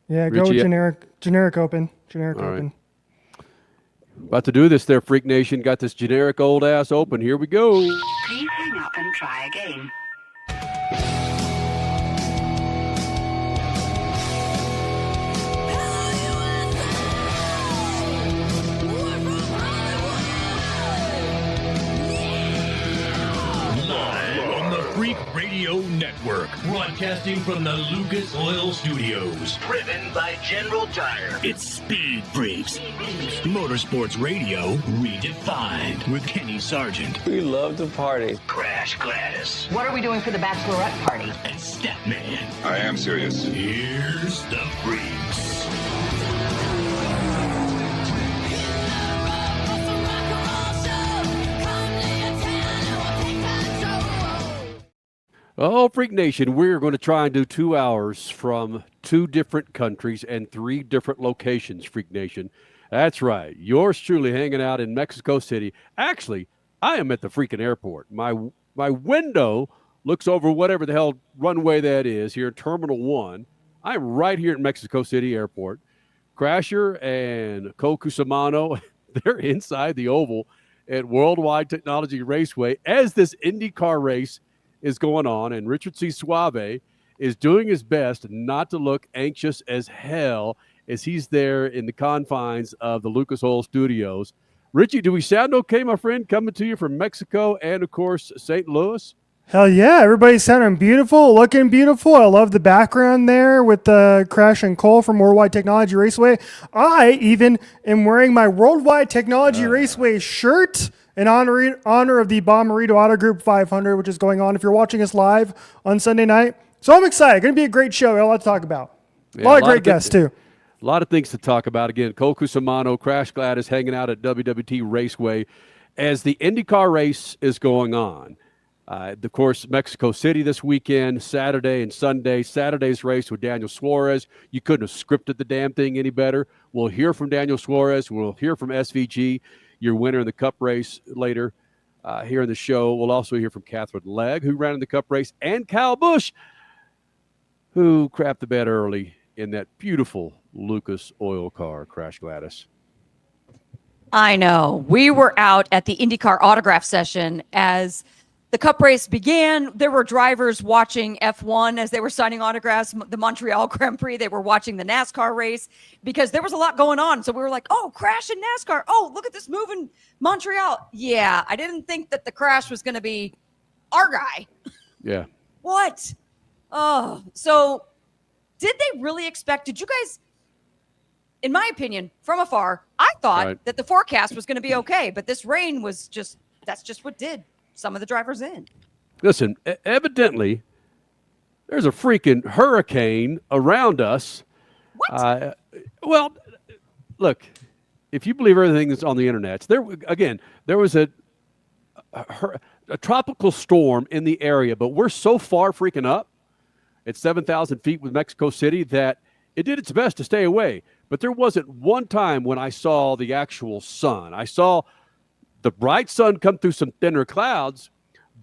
Yeah, go Richie, generic open. Generic all right. open. About to do this there, Freak Nation. Got this generic old ass open. Here we go. Please hang up and try again. Freak Radio Network, broadcasting from the Lucas Oil Studios. Driven by General Tire. It's Speed Freaks. Motorsports Radio redefined with Kenny Sargent. We love to party. Crash Gladys. What are we doing for the bachelorette party? And Statman. I am serious. Here's the Freaks. Oh, Freak Nation, we're going to try and do 2 hours from 2 different countries and 3 different locations, Freak Nation. That's right. Yours truly hanging out in Mexico City. Actually, I am at the freaking airport. My window looks over whatever the hell runway that is here in Terminal 1. I am right here at Mexico City Airport. Crasher and Cole Cusimano, they're inside the oval at WorldWide Technology Raceway as this IndyCar race is going on, and Richard C. Suave is doing his best not to look anxious as hell as he's there in the confines of the Lucas Oil Studios. Richie, do we sound okay, my friend, coming to you from Mexico and, of course, St. Louis? Hell yeah, everybody's sounding beautiful, looking beautiful. I love the background there with the Crash and Cole from Worldwide Technology Raceway. I even am wearing my Worldwide Technology Raceway shirt in honor of the Bommarito Auto Group 500, which is going on if you're watching us live on Sunday night. So I'm excited. Going to be a great show. A lot to talk about. A lot of great guests, too. A lot of things to talk about. Again, Cole Cusimano, Crash Gladys hanging out at WWT Raceway as the IndyCar race is going on. Of course, Mexico City this weekend, Saturday and Sunday. Saturday's race with Daniel Suarez. You couldn't have scripted the damn thing any better. We'll hear from Daniel Suarez. We'll hear from SVG, your winner in the Cup race later here in the show. We'll also hear from Katherine Legge, who ran in the Cup race, and Kyle Busch, who crapped the bed early in that beautiful Lucas Oil car, Crash Gladys. I know. We were out at the IndyCar autograph session as the Cup race began. There were drivers watching F1 as they were signing autographs. The Montreal Grand Prix, they were watching the NASCAR race because there was a lot going on. So we were like, oh, Crash in NASCAR. Oh, look at this move in Montreal. Yeah, I didn't think that the Crash was going to be our guy. Yeah. What? Oh, so did they really expect? Did you guys, in my opinion, from afar, I thought that the forecast was going to be okay, but this rain was that's just what did some of the drivers in. Listen, evidently, there's a freaking hurricane around us. What? Well, look, if you believe everything that's on the internet, there was a tropical storm in the area, but we're so far freaking up at 7,000 feet with Mexico City that it did its best to stay away. But there wasn't one time when I saw the actual sun. I saw the bright sun come through some thinner clouds,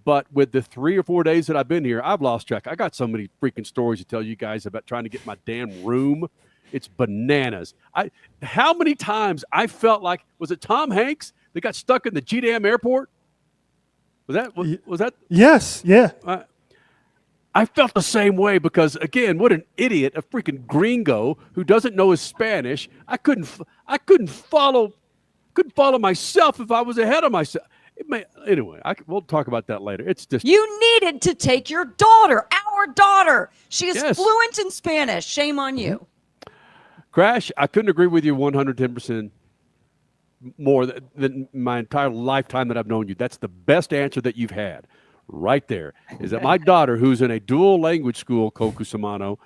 but with the 3 or 4 days that I've been here, I've lost track. I got so many freaking stories to tell you guys about trying to get my damn room. It's bananas. How many times I felt like, was it Tom Hanks that got stuck in the G-Dam airport? Was that? Yes, yeah. I felt the same way because, again, what an idiot, a freaking gringo who doesn't know his Spanish. I couldn't follow myself if I was ahead of myself. Anyway, we'll talk about that later. It's just you needed to take your daughter, our daughter. She is fluent in Spanish. Shame on you. Crash, I couldn't agree with you 110% more than my entire lifetime that I've known you. That's the best answer that you've had. Right there is that my daughter, who's in a dual language school, Kokusamano,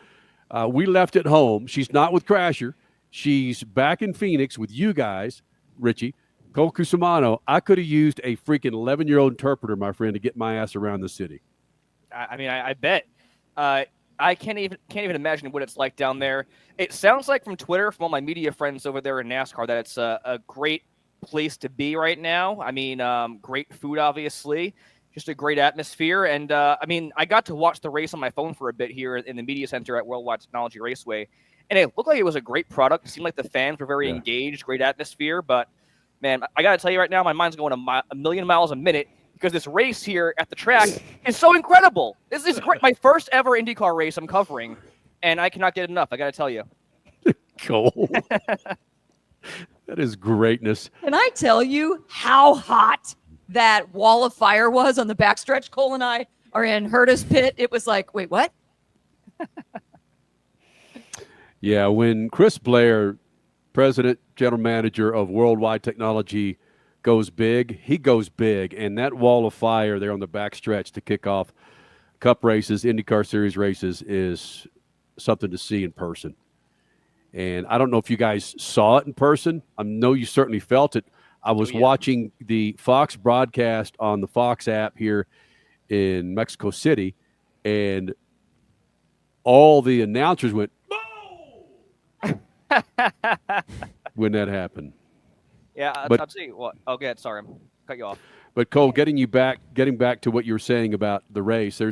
we left at home. She's not with Crasher. She's back in Phoenix with you guys, Richie. Kokusamano, I could have used a freaking 11-year-old interpreter, my friend, to get my ass around the city. I bet. I can't even imagine what it's like down there. It sounds like from Twitter, from all my media friends over there in NASCAR, that it's a great place to be right now. I mean, great food, obviously. Just a great atmosphere. And, I got to watch the race on my phone for a bit here in the media center at WorldWide Technology Raceway. and it looked like it was a great product. It seemed like the fans were very engaged, great atmosphere. But man, I got to tell you right now, my mind's going a million miles a minute because this race here at the track is so incredible. This is great. My first ever IndyCar race I'm covering, and I cannot get enough. I got to tell you. Cole. That is greatness. Can I tell you how hot that wall of fire was on the backstretch? Cole and I are in Hurtis pit. It was like, wait, what? Yeah, when Chris Blair, president, general manager of WorldWide Technology, goes big, he goes big. And that wall of fire there on the backstretch to kick off Cup races, IndyCar Series races is something to see in person. And I don't know if you guys saw it in person. I know you certainly felt it. I was watching the Fox broadcast on the Fox app here in Mexico City, and all the announcers went, "Boom!" when that happened. Yeah, But- I'm saying what? Oh, good. Sorry, I'm cut you off. But Cole, getting back to what you were saying about the race,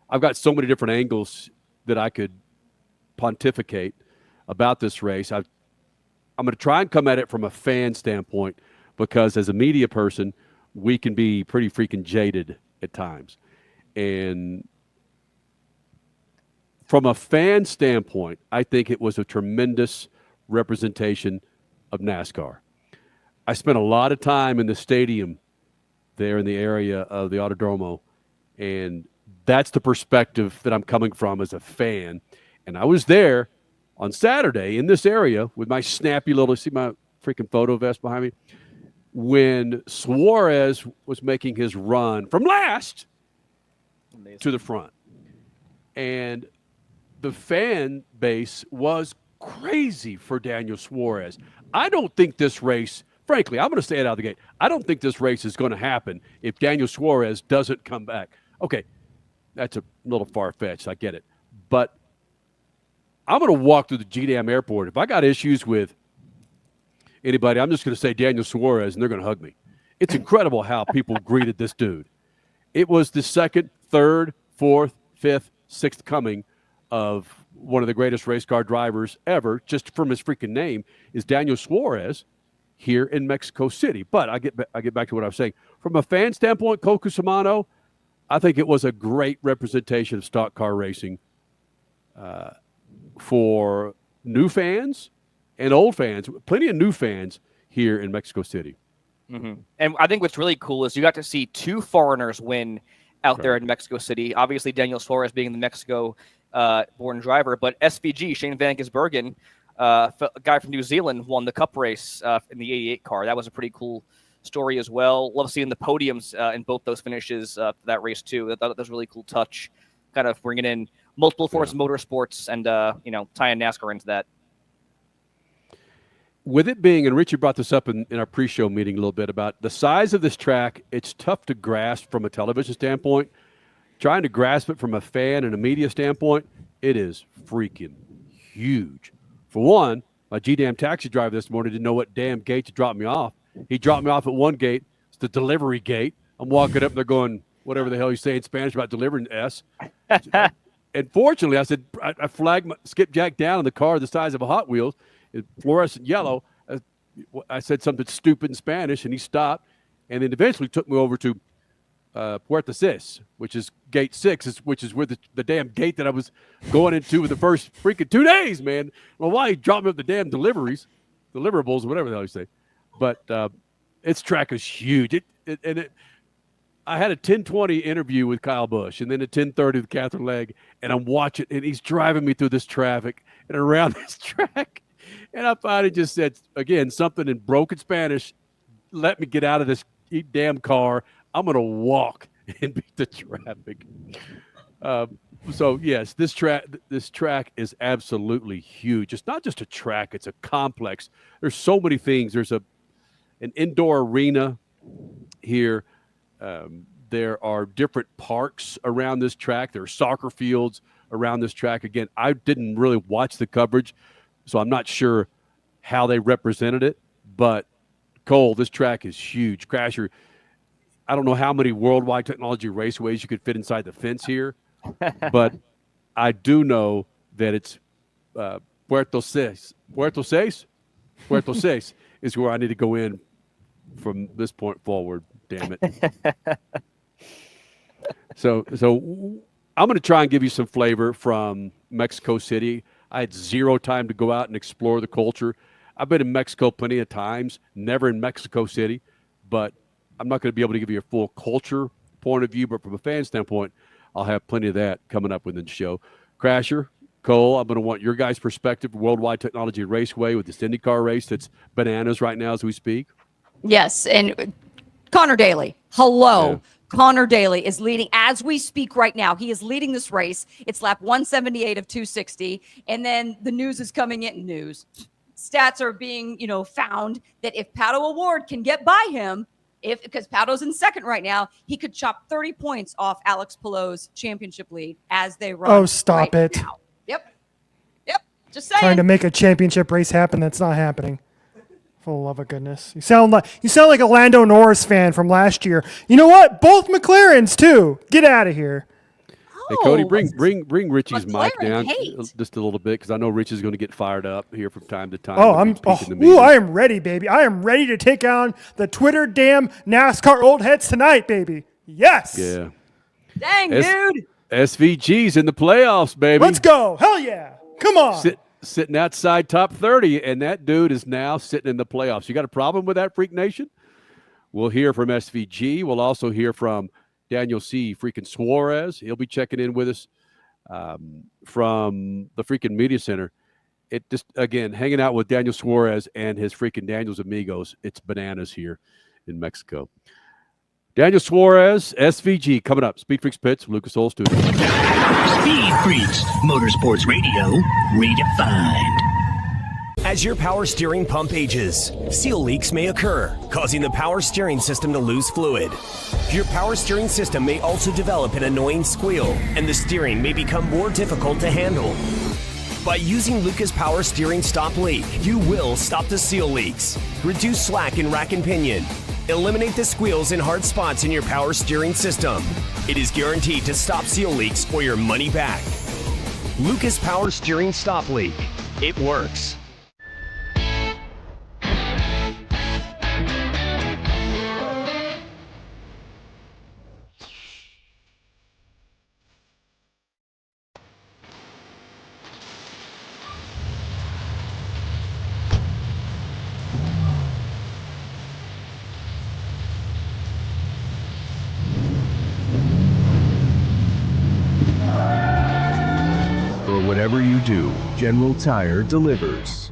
I've got so many different angles that I could pontificate about this race. I'm going to try and come at it from a fan standpoint because as a media person, we can be pretty freaking jaded at times. And from a fan standpoint, I think it was a tremendous representation of NASCAR. I spent a lot of time in the stadium there in the area of the Autodromo, and that's the perspective that I'm coming from as a fan. And I was there on Saturday in this area with my snappy little, see my freaking photo vest behind me, when Suarez was making his run from last to the front. And the fan base was crazy for Daniel Suarez. I don't think this race, frankly, I'm going to say it out of the gate, I don't think this race is going to happen if Daniel Suarez doesn't come back. Okay, that's a little far-fetched, I get it. But I'm going to walk through the GDAM airport. If I got issues with anybody, I'm just going to say Daniel Suarez, and they're going to hug me. It's incredible how people greeted this dude. It was the second, third, fourth, fifth, sixth coming of one of the greatest race car drivers ever, just from his freaking name, is Daniel Suarez here in Mexico City. But I get back to what I was saying. From a fan standpoint, Cole Cusimano, I think it was a great representation of stock car racing for new fans and old fans, plenty of new fans here in Mexico City. Mm-hmm. And I think what's really cool is you got to see two foreigners win out there in Mexico City. Obviously, Daniel Suarez being the Mexico-born driver, but SVG, Shane Van Gisbergen, a guy from New Zealand, won the Cup race in the 88 car. That was a pretty cool story as well. Love seeing the podiums in both those finishes for that race, too. That was a really cool touch, kind of bringing in multiple forms of motorsports and, tying NASCAR into that. With it being, and Richard brought this up in our pre-show meeting a little bit about the size of this track, it's tough to grasp from a television standpoint. Trying to grasp it from a fan and a media standpoint, it is freaking huge. For one, my GDAM taxi driver this morning didn't know what damn gate to drop me off. He dropped me off at one gate. It's the delivery gate. I'm walking up, and they're going, whatever the hell you say in Spanish about delivering S. And fortunately, I said, I flagged skipjack down in the car the size of a Hot Wheels, fluorescent yellow. I said something stupid in Spanish, and he stopped, and then eventually took me over to Puerta Sis, which is gate 6, which is where the damn gate that I was going into with the first freaking 2 days, man. Well, why he dropped me up the damn deliverables, whatever the hell you say. But its track is huge. I had a 10:20 interview with Kyle Busch, and then a 10:30 with Katherine Legge, and I'm watching, and he's driving me through this traffic and around this track. And I finally just said, again, something in broken Spanish, let me get out of this damn car. I'm going to walk and beat the traffic. So, yes, this track is absolutely huge. It's not just a track. It's a complex. There's so many things. There's an indoor arena here. There are different parks around this track. There are soccer fields around this track. Again, I didn't really watch the coverage, so I'm not sure how they represented it. But, Cole, this track is huge. Crasher, I don't know how many WorldWide Technology Raceways you could fit inside the fence here, but I do know that it's Puerto Seis is where I need to go in from this point forward. Damn it. So I'm going to try and give you some flavor from Mexico City. I had zero time to go out and explore the culture. I've been in Mexico plenty of times, never in Mexico City, but I'm not going to be able to give you a full culture point of view, but from a fan standpoint, I'll have plenty of that coming up within the show. Crasher, Cole, I'm going to want your guys' perspective. Worldwide Technology Raceway with this IndyCar race that's bananas right now as we speak. Yes, and Connor Daly. Hello. Yeah. Connor Daly is leading as we speak right now. He is leading this race. It's lap 178 of 260. And then the news is coming in. Stats are being, found that if Pato O'Ward can get by him, because Pato's in second right now, he could chop 30 points off Alex Palou's championship lead as they run. Oh, stop right it. now. Yep. Just saying. Trying to make a championship race happen that's not happening. For the love of goodness. You sound like a Lando Norris fan from last year. You know what? Both McLarens too. Get out of here. Hey, Cody, bring Richie's mic McLaren down hate. just a little bit because I know Rich is going to get fired up here from time to time. Oh, I am ready, baby. I am ready to take on the Twitter damn NASCAR old heads tonight, baby. Yes. Yeah. Dang, dude. SVG's in the playoffs, baby. Let's go. Hell yeah. Come on. Sitting outside top 30, and that dude is now sitting in the playoffs. You got a problem with that, Freak Nation? We'll hear from SVG. We'll also hear from Daniel Suarez. He'll be checking in with us from the freaking media center. It just, again, hanging out with Daniel Suarez and his freaking Daniel's amigos. It's bananas here in Mexico. Daniel Suarez, SVG, coming up. SpeedFreaks Pits, Lucas Oil Studio. Speed Freaks, Motorsports Radio, redefined. As your power steering pump ages, seal leaks may occur, causing the power steering system to lose fluid. Your power steering system may also develop an annoying squeal, and the steering may become more difficult to handle. By using Lucas Power Steering Stop Leak, you will stop the seal leaks, reduce slack in rack and pinion, eliminate the squeals and hard spots in your power steering system. It is guaranteed to stop seal leaks or your money back. Lucas Power Steering Stop Leak. It works. Whatever you do, General Tire delivers.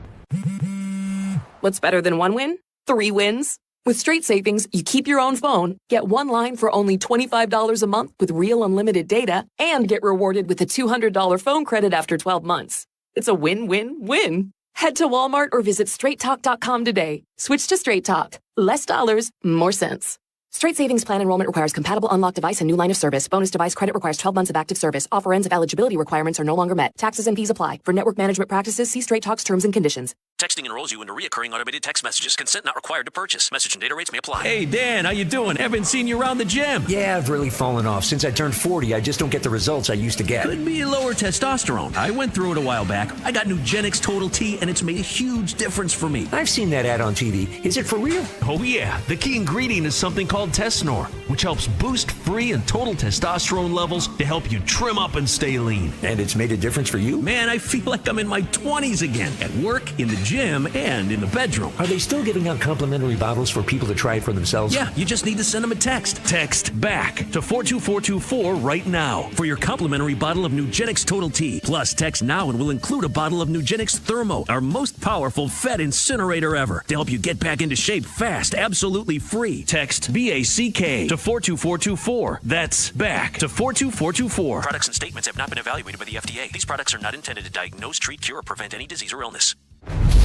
What's better than one win? 3 wins. With Straight Savings, you keep your own phone, get one line for only $25 a month with real unlimited data, and get rewarded with a $200 phone credit after 12 months. It's a win-win-win. Head to Walmart or visit straighttalk.com today. Switch to Straight Talk. Less dollars, more sense. Straight Savings Plan enrollment requires compatible unlocked device and new line of service. Bonus device credit requires 12 months of active service. Offer ends if eligibility requirements are no longer met. Taxes and fees apply. For network management practices, see Straight Talk's terms and conditions. Texting enrolls you into reoccurring automated text messages. Consent not required to purchase. Message and data rates may apply. Hey, Dan, how you doing? Haven't seen you around the gym. Yeah, I've really fallen off. Since I turned 40, I just don't get the results I used to get. Could be lower testosterone. I went through it a while back. I got Nugenix Total T, and it's made a huge difference for me. I've seen that ad on TV. Is it for real? Oh, yeah. The key ingredient is something called Tesnor, which helps boost free and total testosterone levels to help you trim up and stay lean. And it's made a difference for you? Man, I feel like I'm in my 20s again. At work, in the gym, and in the bedroom. Are they still giving out complimentary bottles for people to try it for themselves? Yeah, you just need to send them a text. Text BACK to 42424 right now for your complimentary bottle of Nugenix Total T. Plus, text now and we'll include a bottle of Nugenix Thermo, our most powerful fat incinerator ever, to help you get back into shape fast, absolutely free. Text BACK to 42424. That's BACK to 42424. Products and statements have not been evaluated by the FDA. These products are not intended to diagnose, treat, cure, or prevent any disease or illness.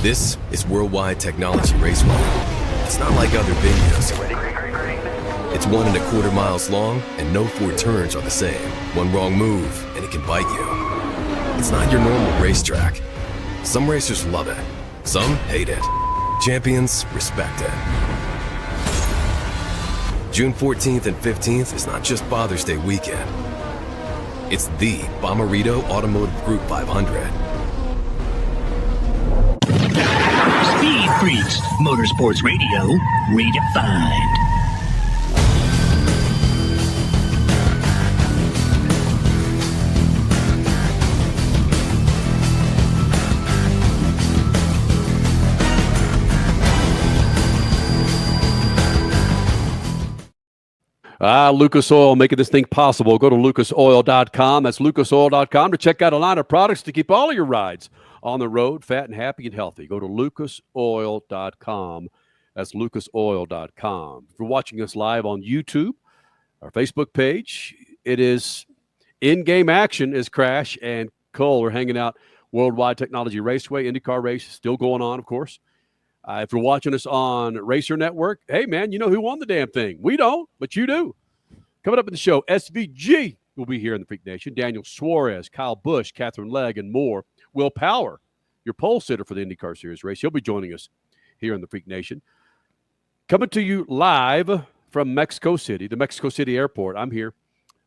This is WorldWide Technology Raceway. It's not like other videos. It's 1.25 miles long, and no 4 turns are the same. One wrong move, and it can bite you. It's not your normal racetrack. Some racers love it. Some hate it. Champions respect it. June 14th and 15th is not just Father's Day weekend. It's the Bommarito Automotive Group 500. Freaks, Motorsports Radio, redefined. Lucas Oil making this thing possible. Go to lucasoil.com. That's lucasoil.com to check out a line of products to keep all of your rides on the road fat and happy and healthy. Go to lucasoil.com. That's lucasoil.com. If you're watching us live on YouTube, our Facebook page, it is in-game action as Crash and Cole are hanging out. Worldwide Technology Raceway, IndyCar race still going on, of course. If you're watching us on Racer Network, hey, man, you know who won the damn thing. We don't, but you do. Coming up in the show, SVG will be here in the Freak Nation. Daniel Suarez, Kyle Busch, Katherine Legge, and more. Will Power, your pole sitter for the IndyCar Series race. He'll be joining us here in the Freak Nation. Coming to you live from Mexico City, the Mexico City airport. I'm here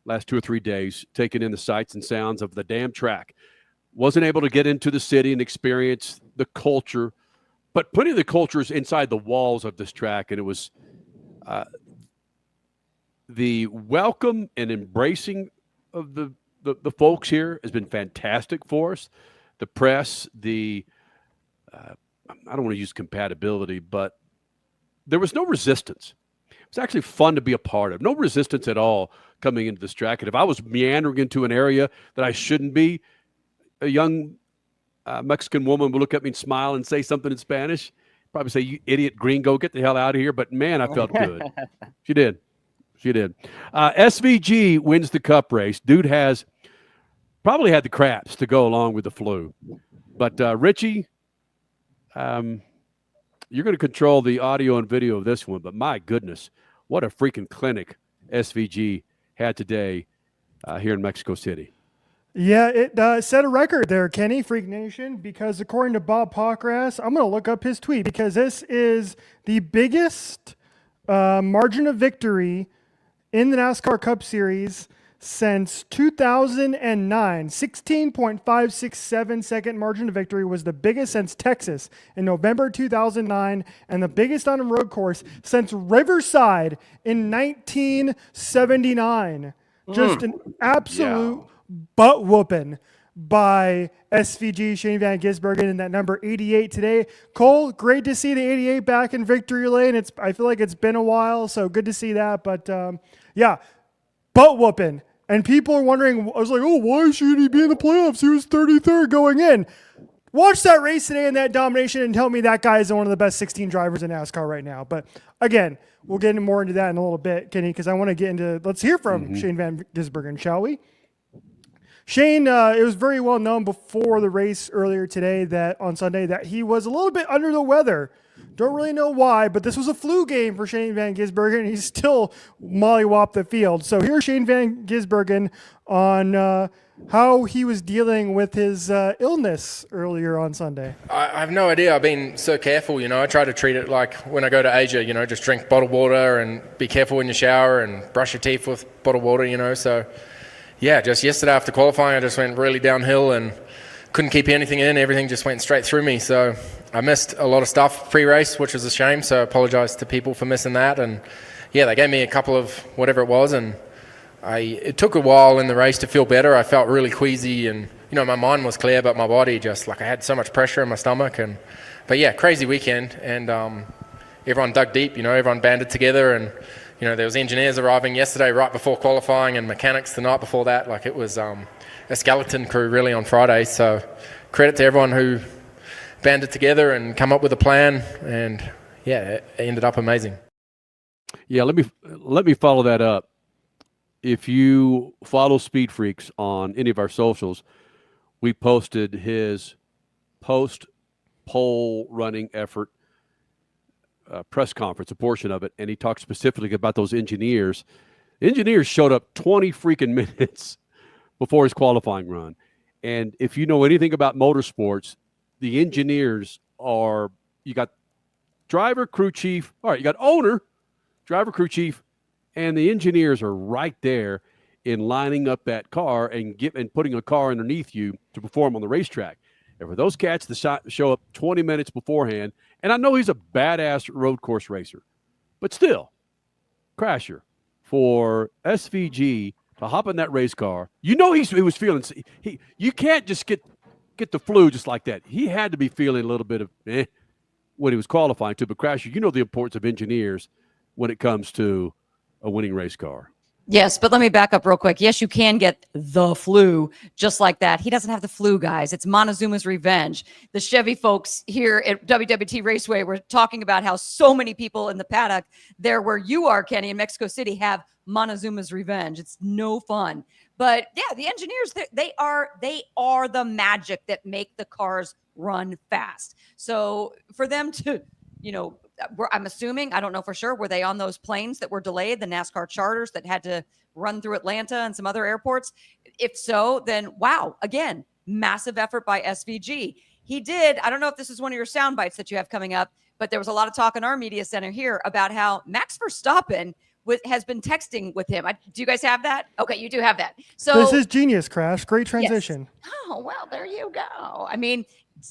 last 2 or 3 days taking in the sights and sounds of the damn track. Wasn't able to get into the city and experience the culture, but plenty of the cultures inside the walls of this track, and it was the welcome and embracing of the folks here has been fantastic for us. The press, I don't want to use compatibility, but there was no resistance. It was actually fun to be a part of. No resistance at all coming into this track. And if I was meandering into an area that I shouldn't be, a young Mexican woman would look at me and smile and say something in Spanish. Probably say, "You idiot gringo, get the hell out of here." But, man, I felt good. She did. SVG wins the Cup race. Dude has probably had the craps to go along with the flu. But, Richie, you're going to control the audio and video of this one. But, my goodness, what a freaking clinic SVG had today here in Mexico City. Yeah, it set a record there, Kenny, Freak Nation, because according to Bob Pockras, I'm going to look up his tweet because this is the biggest margin of victory in the NASCAR Cup Series since 2009. 16.567 second margin of victory was the biggest since Texas in November 2009 and the biggest on a road course since Riverside in 1979. Just an absolute butt whooping by SVG, Shane Van Gisbergen, in that number 88 today. Cole, great to see the 88 back in victory lane. I feel like it's been a while, so good to see that. But yeah, butt whooping. And people are wondering, I was like, oh, why should he be in the playoffs? He was 33rd going in. Watch that race today in that domination and tell me that guy is one of the best 16 drivers in NASCAR right now. But again, we'll get more into that in a little bit, Kenny, because I want to get into, let's hear from Shane Van Gisbergen, shall we? Shane, it was very well known before the race earlier today that on Sunday that he was a little bit under the weather. Don't really know why, but this was a flu game for Shane Van Gisbergen, and he's still mollywopped the field. So here's Shane Van Gisbergen on how he was dealing with his illness earlier on Sunday. I have no idea. I've been so careful, I try to treat it like when I go to Asia, just drink bottled water and be careful in your shower and brush your teeth with bottled water, so... Yeah, just yesterday after qualifying, I just went really downhill and couldn't keep anything in. Everything just went straight through me. So I missed a lot of stuff pre-race, which was a shame. So I apologize to people for missing that. And yeah, they gave me a couple of whatever it was. And it took a while in the race to feel better. I felt really queasy and, my mind was clear, but my body just I had so much pressure in my stomach. But yeah, crazy weekend. And everyone dug deep, everyone banded together and, there was engineers arriving yesterday right before qualifying and mechanics the night before that. It was a skeleton crew really on Friday. So credit to everyone who banded together and come up with a plan. And yeah, it ended up amazing. Yeah, let me follow that up. If you follow SpeedFreaks on any of our socials, we posted his post-pole running effort press conference, a portion of it, and he talked specifically about those engineers. Engineers showed up 20 freaking minutes before his qualifying run. And if you know anything about motorsports, the engineers you got driver, crew chief, all right, you got owner, driver, crew chief, and the engineers are right there in lining up that car and putting a car underneath you to perform on the racetrack. And for those cats to show up 20 minutes beforehand, and I know he's a badass road course racer, but still, Crasher, for SVG to hop in that race car, he was feeling. You can't just get the flu just like that. He had to be feeling a little bit of when he was qualifying too. But Crasher, you know the importance of engineers when it comes to a winning race car. Yes, but let me back up real quick. Yes, you can get the flu just like that. He doesn't have the flu, guys. It's Montezuma's revenge. The Chevy folks here at WWT Raceway were talking about how so many people in the paddock there where you are, Kenny, in Mexico City, have Montezuma's revenge. It's no fun. But yeah, the engineers, they are the magic that make the cars run fast. So for them to, I'm assuming, I don't know for sure, were they on those planes that were delayed, the NASCAR charters that had to run through Atlanta and some other airports? If so, then wow, again, massive effort by SVG. He did, I don't know if this is one of your sound bites that you have coming up, but there was a lot of talk in our media center here about how Max Verstappen has been texting with him. Do you guys have that? Okay, you do have that. So this is genius, Crash. Great transition. Yes. Oh, well, there you go. I mean,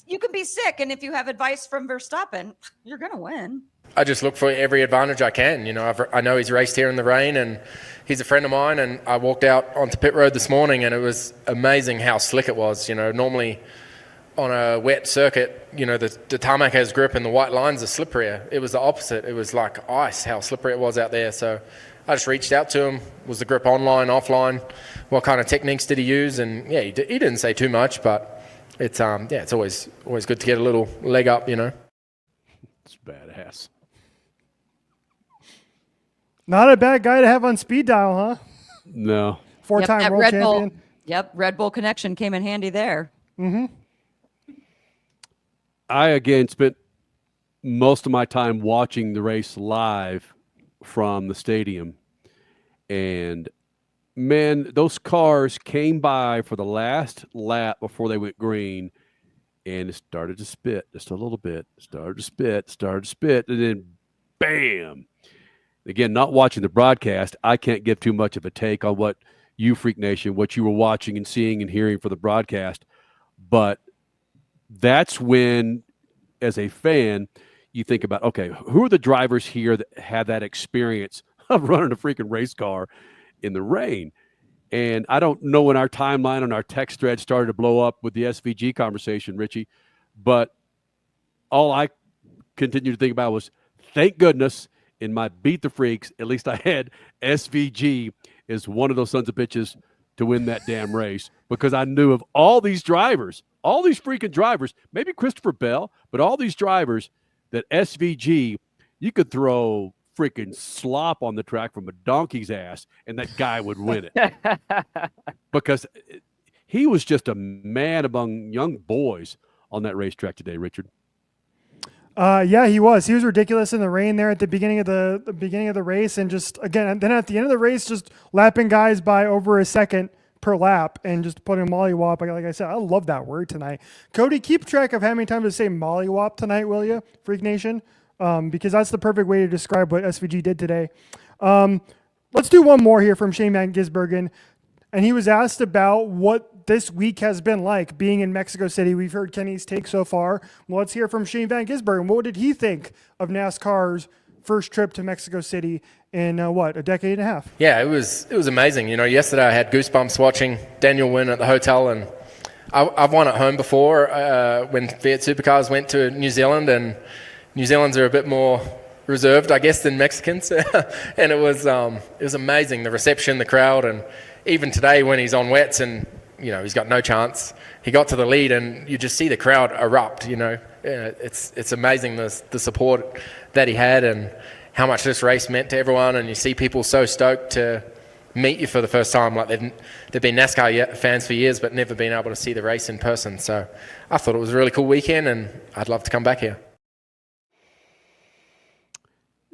you can be sick, and if you have advice from Verstappen, you're going to win. I just look for every advantage I can. I know he's raced here in the rain, and he's a friend of mine, and I walked out onto pit road this morning, and it was amazing how slick it was. Normally on a wet circuit, the tarmac has grip and the white lines are slipperier. It was the opposite. It was like ice, how slippery it was out there. So I just reached out to him. Was the grip online, offline? What kind of techniques did he use? And yeah, he didn't say too much, but it's it's always good to get a little leg up, It's badass. Not a bad guy to have on speed dial, huh? No. Four-time world champion. Red Bull connection came in handy there. Mm-hmm. I, again, spent most of my time watching the race live from the stadium. And, man, those cars came by for the last lap before they went green, and it started to spit just a little bit. Started to spit, and then bam. Again, not watching the broadcast, I can't give too much of a take on what you, Freak Nation, what you were watching and seeing and hearing for the broadcast. But that's when, as a fan, you think about, okay, who are the drivers here that have that experience of running a freaking race car in the rain? And I don't know when our timeline on our text thread started to blow up with the SVG conversation, Richie, but all I continued to think about was, thank goodness, in my Beat the Freaks, at least I had SVG as one of those sons of bitches to win that damn race, because I knew of all these drivers, all these freaking drivers, maybe Christopher Bell, but all these drivers that SVG, you could throw freaking slop on the track from a donkey's ass and that guy would win it. Because he was just a man among young boys on that racetrack today, Richard. Yeah, he was. He was ridiculous in the rain there at the beginning of the race, and just again, then at the end of the race, just lapping guys by over a second per lap and just putting mollywop. Like I said, I love that word tonight. Cody, keep track of how many times I say mollywop tonight, will you, Freak Nation? Because that's the perfect way to describe what SVG did today. Let's do one more here from Shane Van Gisbergen. And he was asked about what this week has been like being in Mexico City. We've heard Kenny's take so far. Well, let's hear from Shane Van Gisbergen. What did he think of NASCAR's first trip to Mexico City in, a decade and a half? Yeah, it was amazing. Yesterday I had goosebumps watching Daniel win at the hotel, and I've won at home before when Fiat Supercars went to New Zealand, and New Zealanders are a bit more reserved, I guess, than Mexicans. And it was amazing, the reception, the crowd, and even today when he's on wets and he's got no chance, he got to the lead and you just see the crowd erupt. It's amazing the support that he had and how much this race meant to everyone. And you see people so stoked to meet you for the first time, like they've been NASCAR fans for years but never been able to see the race in person. So I thought it was a really cool weekend, and I'd love to come back here.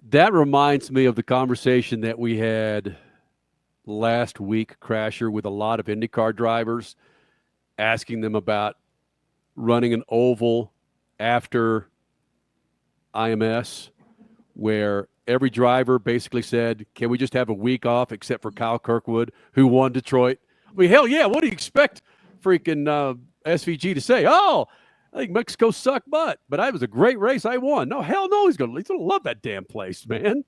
That reminds me of the conversation that we had last week, Crasher, with a lot of IndyCar drivers, asking them about running an oval after IMS, where every driver basically said, can we just have a week off except for Kyle Kirkwood, who won Detroit? I mean, hell yeah, what do you expect freaking SVG to say? Oh, I think Mexico sucked butt, but it was a great race. I won. No, hell no, he's gonna love that damn place, man.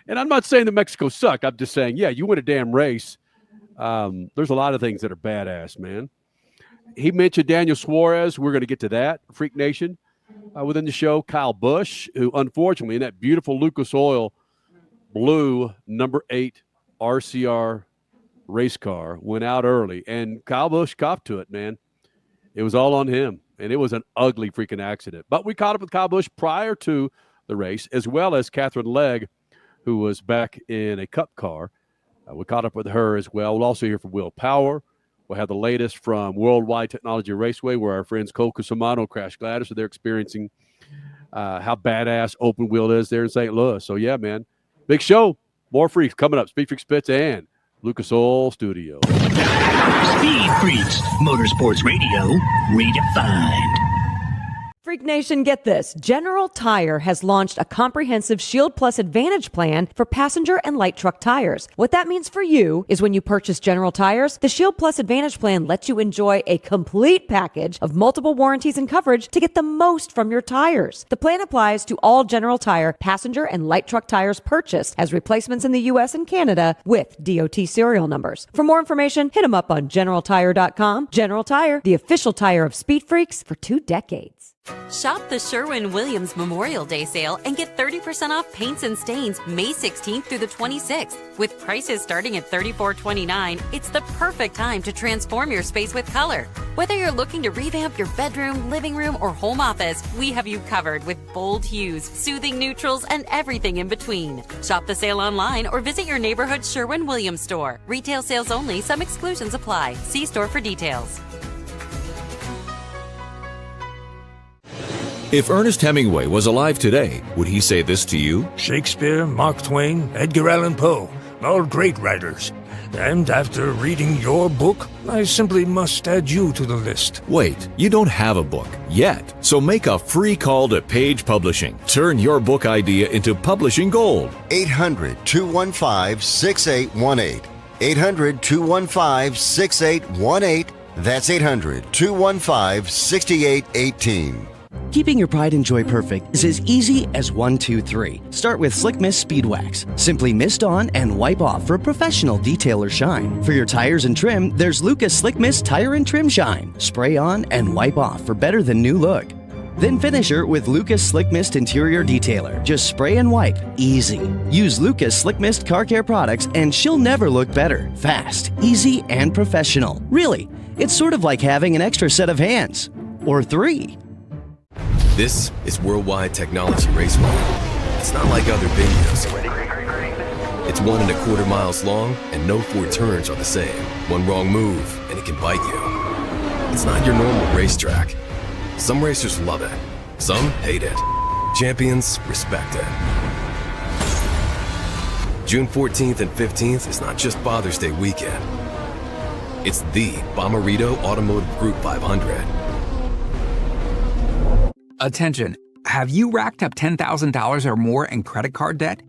And I'm not saying that Mexico sucked. I'm just saying, yeah, you win a damn race. There's a lot of things that are badass, man. He mentioned Daniel Suarez. We're going to get to that, Freak Nation, within the show. Kyle Busch, who unfortunately in that beautiful Lucas Oil blue number 8 RCR race car went out early, and Kyle Busch copped to it, man. It was all on him, and it was an ugly freaking accident. But we caught up with Kyle Busch prior to the race, as well as Katherine Legge, who was back in a cup car. We caught up with her as well. We'll also hear from Will Power. We'll have the latest from WorldWide Technology Raceway, where our friends Cole Cusimano Crash Gladys, so they're experiencing how badass open wheel is there in St. Louis. So, yeah, man, big show. More freaks coming up. SpeedFreaks Pits and Lucas Oil Studio. Speed Freaks, Motorsports Radio, redefined. Freak Nation, get this. General Tire has launched a comprehensive Shield Plus Advantage plan for passenger and light truck tires. What that means for you is when you purchase General Tires, the Shield Plus Advantage plan lets you enjoy a complete package of multiple warranties and coverage to get the most from your tires. The plan applies to all General Tire passenger and light truck tires purchased as replacements in the U.S. and Canada with DOT serial numbers. For more information, hit them up on GeneralTire.com. General Tire, the official tire of Speed Freaks for 2 decades. Shop the Sherwin-Williams Memorial Day sale and get 30% off paints and stains May 16th through the 26th. With prices starting at $34.29, it's the perfect time to transform your space with color. Whether you're looking to revamp your bedroom, living room, or home office, we have you covered with bold hues, soothing neutrals, and everything in between. Shop the sale online or visit your neighborhood Sherwin-Williams store. Retail sales only. Some exclusions apply. See store for details. If Ernest Hemingway was alive today, would he say this to you? Shakespeare, Mark Twain, Edgar Allan Poe, all great writers. And after reading your book, I simply must add you to the list. Wait, you don't have a book yet. So make a free call to Page Publishing. Turn your book idea into publishing gold. 800-215-6818. 800-215-6818. That's 800-215-6818. Keeping your pride and joy perfect is as easy as 1, 2, 3. Start with Slick Mist Speed Wax. Simply mist on and wipe off for a professional detail or shine. For your tires and trim, there's Lucas Slick Mist Tire and Trim Shine. Spray on and wipe off for better than new look. Then finish her with Lucas Slick Mist Interior Detailer. Just spray and wipe. Easy. Use Lucas Slick Mist Car Care products and she'll never look better. Fast, easy, and professional. Really, it's sort of like having an extra set of hands. Or 3. This is WorldWide Technology Raceway. It's not like other venues. It's 1.25 miles long, and no 4 turns are the same. One wrong move, and it can bite you. It's not your normal racetrack. Some racers love it. Some hate it. Champions respect it. June 14th and 15th is not just Father's Day weekend. It's the Bommarito Automotive Group 500. Attention, have you racked up $10,000 or more in credit card debt?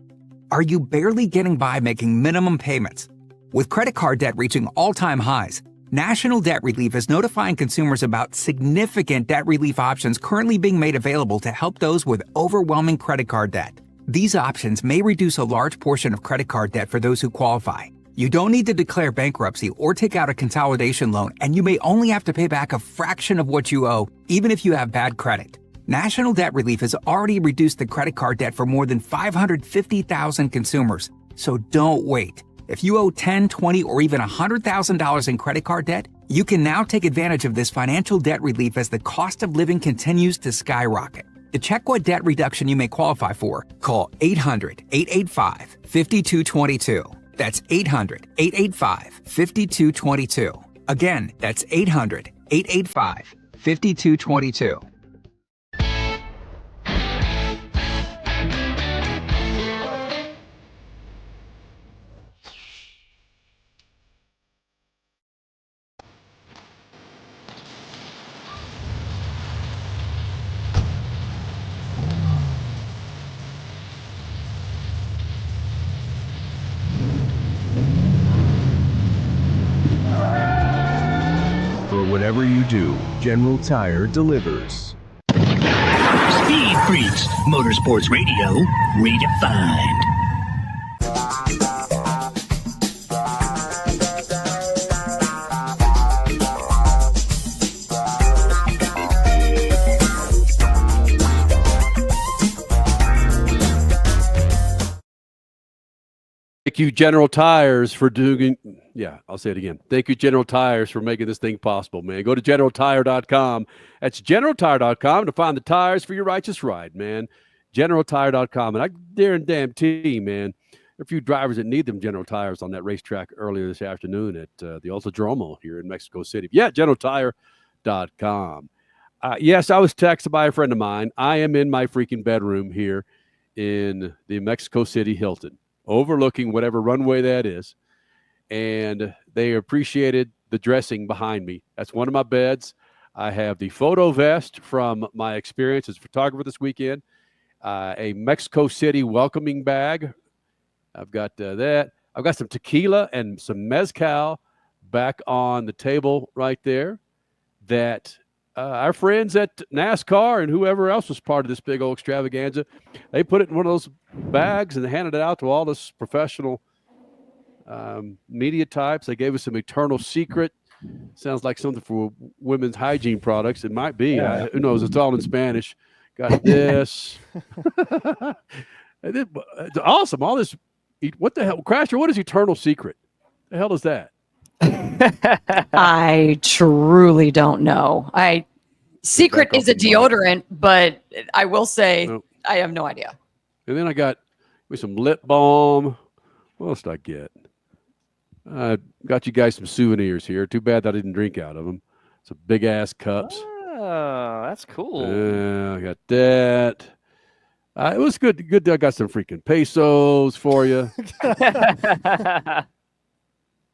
Are you barely getting by making minimum payments? With credit card debt reaching all-time highs, National Debt Relief is notifying consumers about significant debt relief options currently being made available to help those with overwhelming credit card debt. These options may reduce a large portion of credit card debt for those who qualify. You don't need to declare bankruptcy or take out a consolidation loan, and you may only have to pay back a fraction of what you owe, even if you have bad credit. National Debt Relief has already reduced the credit card debt for more than 550,000 consumers. So don't wait. If you owe $10,000, $20,000, or even $100,000 in credit card debt, you can now take advantage of this financial debt relief as the cost of living continues to skyrocket. To check what debt reduction you may qualify for, call 800-885-5222. That's 800-885-5222. Again, that's 800-885-5222. For whatever whatever you do, General Tire delivers. Speed Freaks, Motorsports Radio, redefined. Thank you, General Tires, for doing. Yeah, I'll say it again. Thank you, General Tires, for making this thing possible, man. Go to GeneralTire.com. That's GeneralTire.com to find the tires for your righteous ride, man. GeneralTire.com. And I guarantee, man, there are a few drivers that need them General Tires on that racetrack earlier this afternoon at the Autodromo here in Mexico City. Yeah, GeneralTire.com. Yes, I was texted by a friend of mine. I am in my freaking bedroom here in the Mexico City Hilton, overlooking whatever runway that is. And they appreciated the dressing behind me. That's one of my beds. I have the photo vest from my experience as a photographer this weekend, a Mexico City welcoming bag. I've got that. I've got some tequila and some mezcal back on the table right there that our friends at NASCAR and whoever else was part of this big old extravaganza, they put it in one of those bags and handed it out to all this professional media types. They gave us some Eternal Secret. Sounds like something for women's hygiene products. It might be. Yeah. Who knows? It's all in Spanish. Got this. It's awesome. All this. What the hell? Crasher, what is Eternal Secret? The hell is that? I truly don't know. Secret is a deodorant, but I will say I have no idea. And then I got some lip balm. What else did I get? Got you guys some souvenirs here. Too bad that I didn't drink out of them. Some big ass cups. Oh, that's cool. I got that. It was good. Good. I got some freaking pesos for you.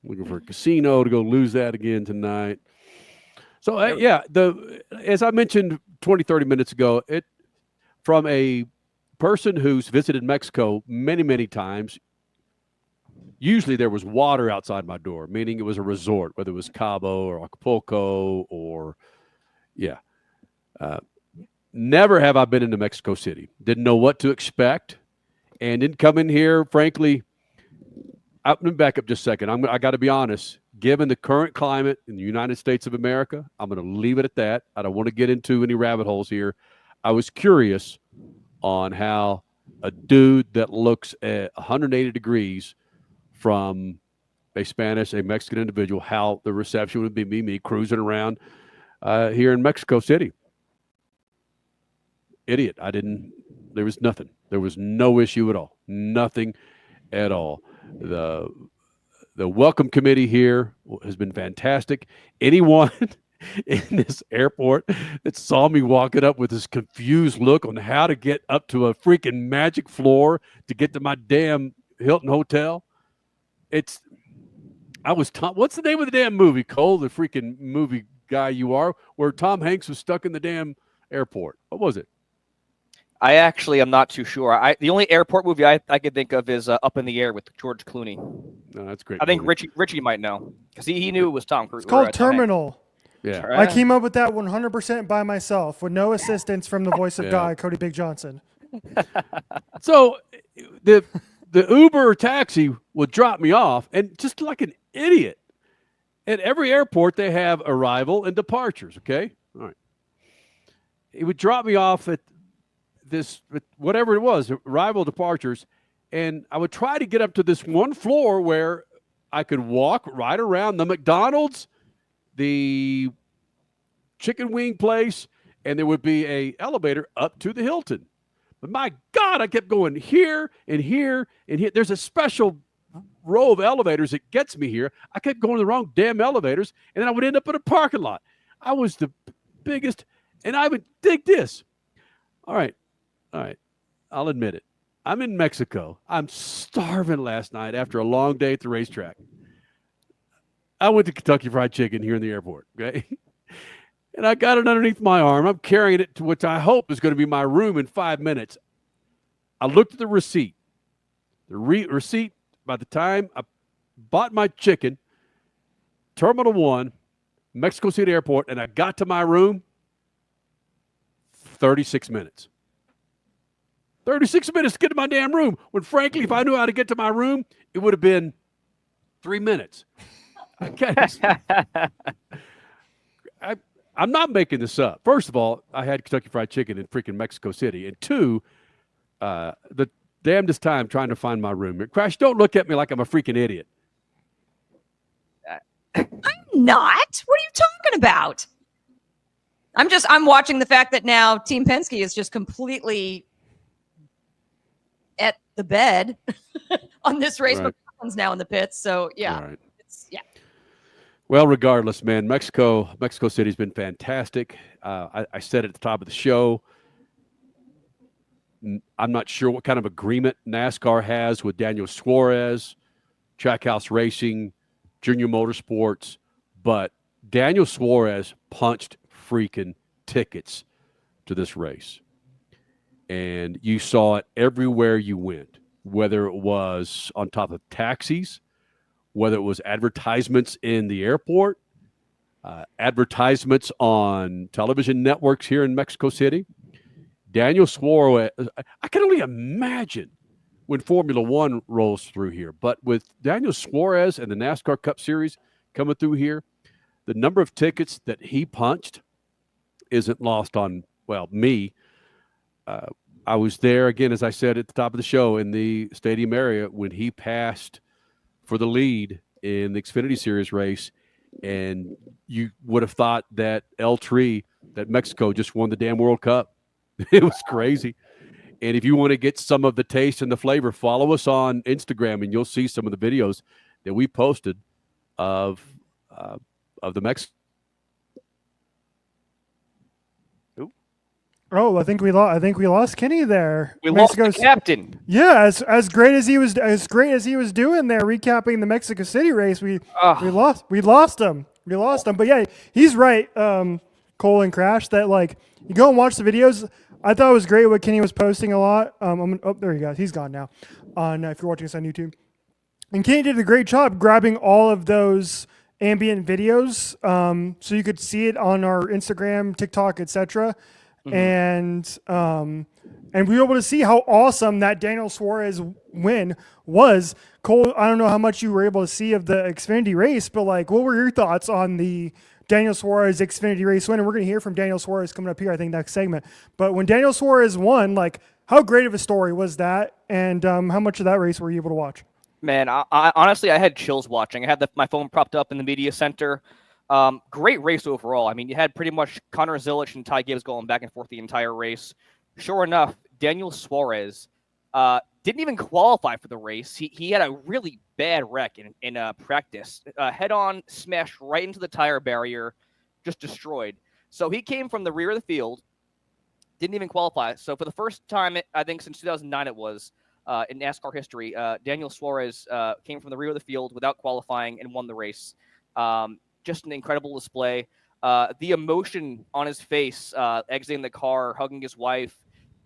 Looking for a casino to go lose that again tonight. So, as I mentioned 20, 30 minutes ago, from a person who's visited Mexico many, many times, usually there was water outside my door, meaning it was a resort, whether it was Cabo or Acapulco or, never have I been into Mexico City. Didn't know what to expect and didn't come in here, frankly. Let me back up just a second. I got to be honest. Given the current climate in the United States of America, I'm going to leave it at that. I don't want to get into any rabbit holes here. I was curious on how a dude that looks at 180 degrees from a Mexican individual, how the reception would be me cruising around here in Mexico City. Idiot. There was nothing. There was no issue at all. Nothing at all. The welcome committee here has been fantastic. Anyone in this airport that saw me walking up with this confused look on how to get up to a freaking magic floor to get to my damn Hilton hotel. What's the name of the damn movie, Cole, the freaking movie guy you are, where Tom Hanks was stuck in the damn airport? What was it? I actually am not too sure. The only airport movie I could think of is Up in the Air with George Clooney. No, that's great. I think Richie might know because he knew it was Tom Cruise. It's called Terminal. Yeah. I came up with that 100% by myself with no assistance from the voice of God, Cody Big Johnson. So the Uber or taxi would drop me off, and just like an idiot, at every airport they have arrival and departures, okay? All right. It would drop me off at whatever it was, arrival, departures, and I would try to get up to this one floor where I could walk right around the McDonald's, the chicken wing place, and there would be a elevator up to the Hilton. But my God, I kept going here and here and here. There's a special row of elevators that gets me here. I kept going to the wrong damn elevators, and then I would end up in a parking lot. I was the biggest, and I would dig this. All right. I'll admit it. I'm in Mexico. I'm starving last night after a long day at the racetrack. I went to Kentucky Fried Chicken here in the airport, okay? And I got it underneath my arm. I'm carrying it to which I hope is going to be my room in 5 minutes. I looked at the receipt. The receipt, by the time I bought my chicken, Terminal 1, Mexico City Airport, and I got to my room, 36 minutes. 36 minutes to get to my damn room. When, frankly, if I knew how to get to my room, it would have been 3 minutes. I'm not making this up. First of all, I had Kentucky Fried Chicken in freaking Mexico City. And two, the damnedest time trying to find my room. Crash, don't look at me like I'm a freaking idiot. I'm not. What are you talking about? I'm watching the fact that now Team Penske is just completely at the bed on this race, but Colin's now in the pits. So yeah, Right. yeah. Well, regardless, man, Mexico City's been fantastic. I said at the top of the show, I'm not sure what kind of agreement NASCAR has with Daniel Suarez, Trackhouse Racing, Junior Motorsports, but Daniel Suarez punched freaking tickets to this race. And you saw it everywhere you went, whether it was on top of taxis, whether it was advertisements in the airport, advertisements on television networks here in Mexico City. Daniel Suarez, I can only imagine when Formula One rolls through here. But with Daniel Suarez and the NASCAR Cup Series coming through here, the number of tickets that he punched isn't lost on, well, me. I was there, again, as I said at the top of the show, in the stadium area when he passed for the lead in the Xfinity Series race, and you would have thought that that Mexico just won the damn World Cup. It was crazy. And if you want to get some of the taste and the flavor, follow us on Instagram, and you'll see some of the videos that we posted of the Mexico. Oh, I think we lost Kenny there. We lost the captain. Yeah, as great as he was doing there, recapping the Mexico City race, we lost him. But yeah, he's right. Cole and Crash, that like you go and watch the videos. I thought it was great what Kenny was posting a lot. There he goes. He's gone now. On if you're watching us on YouTube, and Kenny did a great job grabbing all of those ambient videos, so you could see it on our Instagram, TikTok, etc. And we were able to see how awesome that Daniel Suarez win was. Cole, I don't know how much you were able to see of the Xfinity race, but like, what were your thoughts on the Daniel Suarez Xfinity race win? And we're going to hear from Daniel Suarez coming up here, I think, next segment. But when Daniel Suarez won, like, how great of a story was that? And how much of that race were you able to watch? Man, I honestly, I had chills watching. I had my phone propped up in the media center. Great race overall. I mean, you had pretty much Connor Zilisch and Ty Gibbs going back and forth the entire race. Sure enough, Daniel Suarez didn't even qualify for the race. He had a really bad wreck in practice. Head-on smashed right into the tire barrier, just destroyed. So he came from the rear of the field, didn't even qualify. So for the first time, I think since 2009 it was, in NASCAR history, Daniel Suarez came from the rear of the field without qualifying and won the race. Just an incredible display. The emotion on his face, exiting the car, hugging his wife,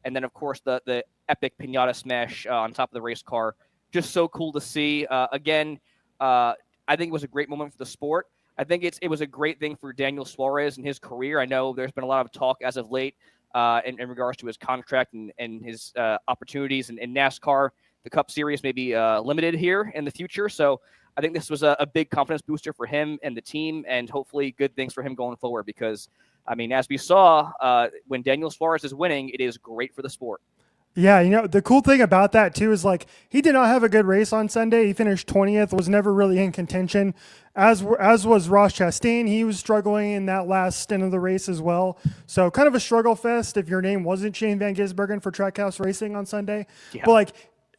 and then, of course, the epic piñata smash on top of the race car. Just so cool to see. Again, I think it was a great moment for the sport. I think it was a great thing for Daniel Suarez and his career. I know there's been a lot of talk as of late in regards to his contract and his opportunities in NASCAR. The Cup Series may be limited here in the future, so I think this was a big confidence booster for him and the team, and hopefully good things for him going forward because, I mean, as we saw, when Daniel Suarez is winning, it is great for the sport. Yeah, you know, the cool thing about that, too, is like he did not have a good race on Sunday. He finished 20th, was never really in contention, as was Ross Chastain. He was struggling in that last stint of the race as well. So kind of a struggle fest if your name wasn't Shane Van Gisbergen for Trackhouse Racing on Sunday. Yeah. But like,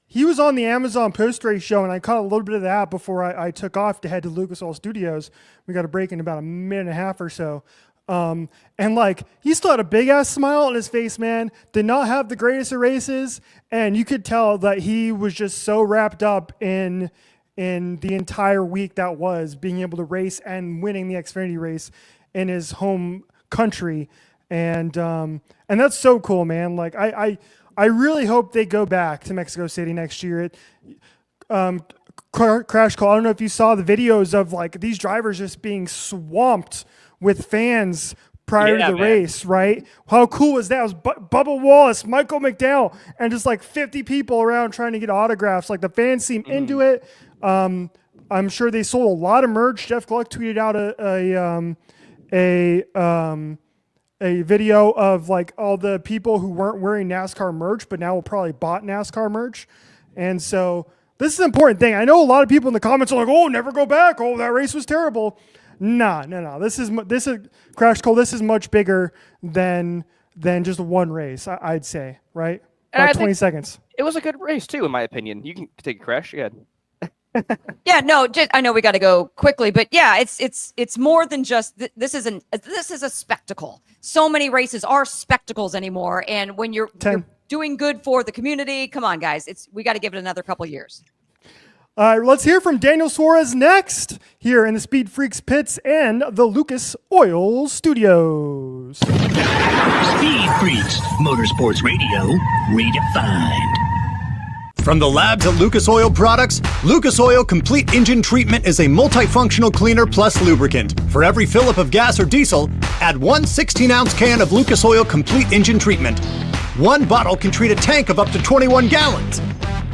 he was on the Amazon post-race show, and I caught a little bit of that before I took off to head to Lucas Oil Studios. We got a break in about a minute and a half or so. And like, he still had a big-ass smile on his face, man. Did not have the greatest of races, and you could tell that he was just so wrapped up in the entire week that was being able to race and winning the Xfinity race in his home country. And that's so cool, man. Like, I really hope they go back to Mexico City next year. Crash Call, I don't know if you saw the videos of like these drivers just being swamped with fans prior to the race, right? How cool was that? It was Bubba Wallace, Michael McDowell, and just like 50 people around trying to get autographs. Like the fans seem into it. I'm sure they sold a lot of merch. Jeff Gluck tweeted out a video of like all the people who weren't wearing NASCAR merch, but now will probably bought NASCAR merch. And so this is an important thing. I know a lot of people in the comments are like, "Oh, never go back. Oh, that race was terrible." No. This is Crash Cole. This is much bigger than just one race. I'd say, right? About 20 seconds. It was a good race too, in my opinion. You can take a Crash. Yeah. Yeah, no, I know we got to go quickly, but yeah, it's more than just this is a spectacle. So many races are spectacles anymore, and when you're doing good for the community, come on, guys, we got to give it another couple years. All right, let's hear from Daniel Suarez next here in the Speed Freaks pits and the Lucas Oil Studios. Speed Freaks, Motorsports Radio, redefined. From the labs at Lucas Oil Products, Lucas Oil Complete Engine Treatment is a multifunctional cleaner plus lubricant. For every fill-up of gas or diesel, add one 16-ounce can of Lucas Oil Complete Engine Treatment. One bottle can treat a tank of up to 21 gallons.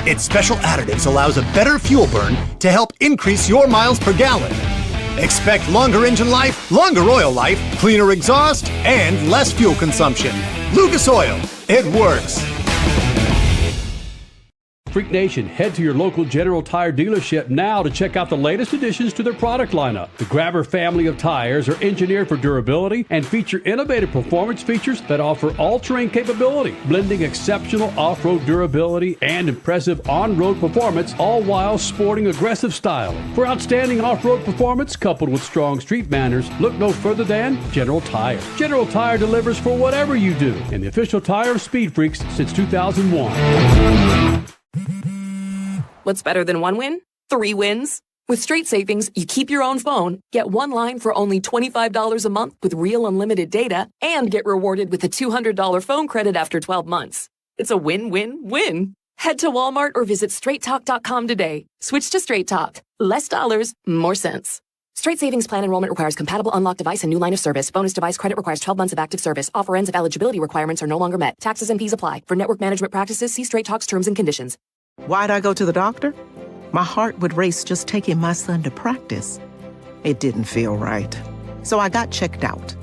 Its special additives allows a better fuel burn to help increase your miles per gallon. Expect longer engine life, longer oil life, cleaner exhaust, and less fuel consumption. Lucas Oil, it works. Freak Nation, head to your local General Tire dealership now to check out the latest additions to their product lineup. The Grabber family of tires are engineered for durability and feature innovative performance features that offer all-terrain capability, blending exceptional off-road durability and impressive on-road performance, all while sporting aggressive style. For outstanding off-road performance coupled with strong street manners, look no further than General Tire. General Tire delivers for whatever you do, and the official tire of Speed Freaks since 2001. What's better than one win? 3 wins. With Straight Savings, you keep your own phone, get one line for only $25 a month with real unlimited data, and get rewarded with a $200 phone credit after 12 months. It's a win-win-win. Head to Walmart or visit straighttalk.com today. Switch to Straight Talk. Less dollars, more sense. Straight Savings Plan enrollment requires compatible unlocked device and new line of service. Bonus device credit requires 12 months of active service. Offer ends if eligibility requirements are no longer met. Taxes and fees apply. For network management practices, see Straight Talk's terms and conditions. Why'd I go to the doctor? My heart would race just taking my son to practice. It didn't feel right. So I got checked out.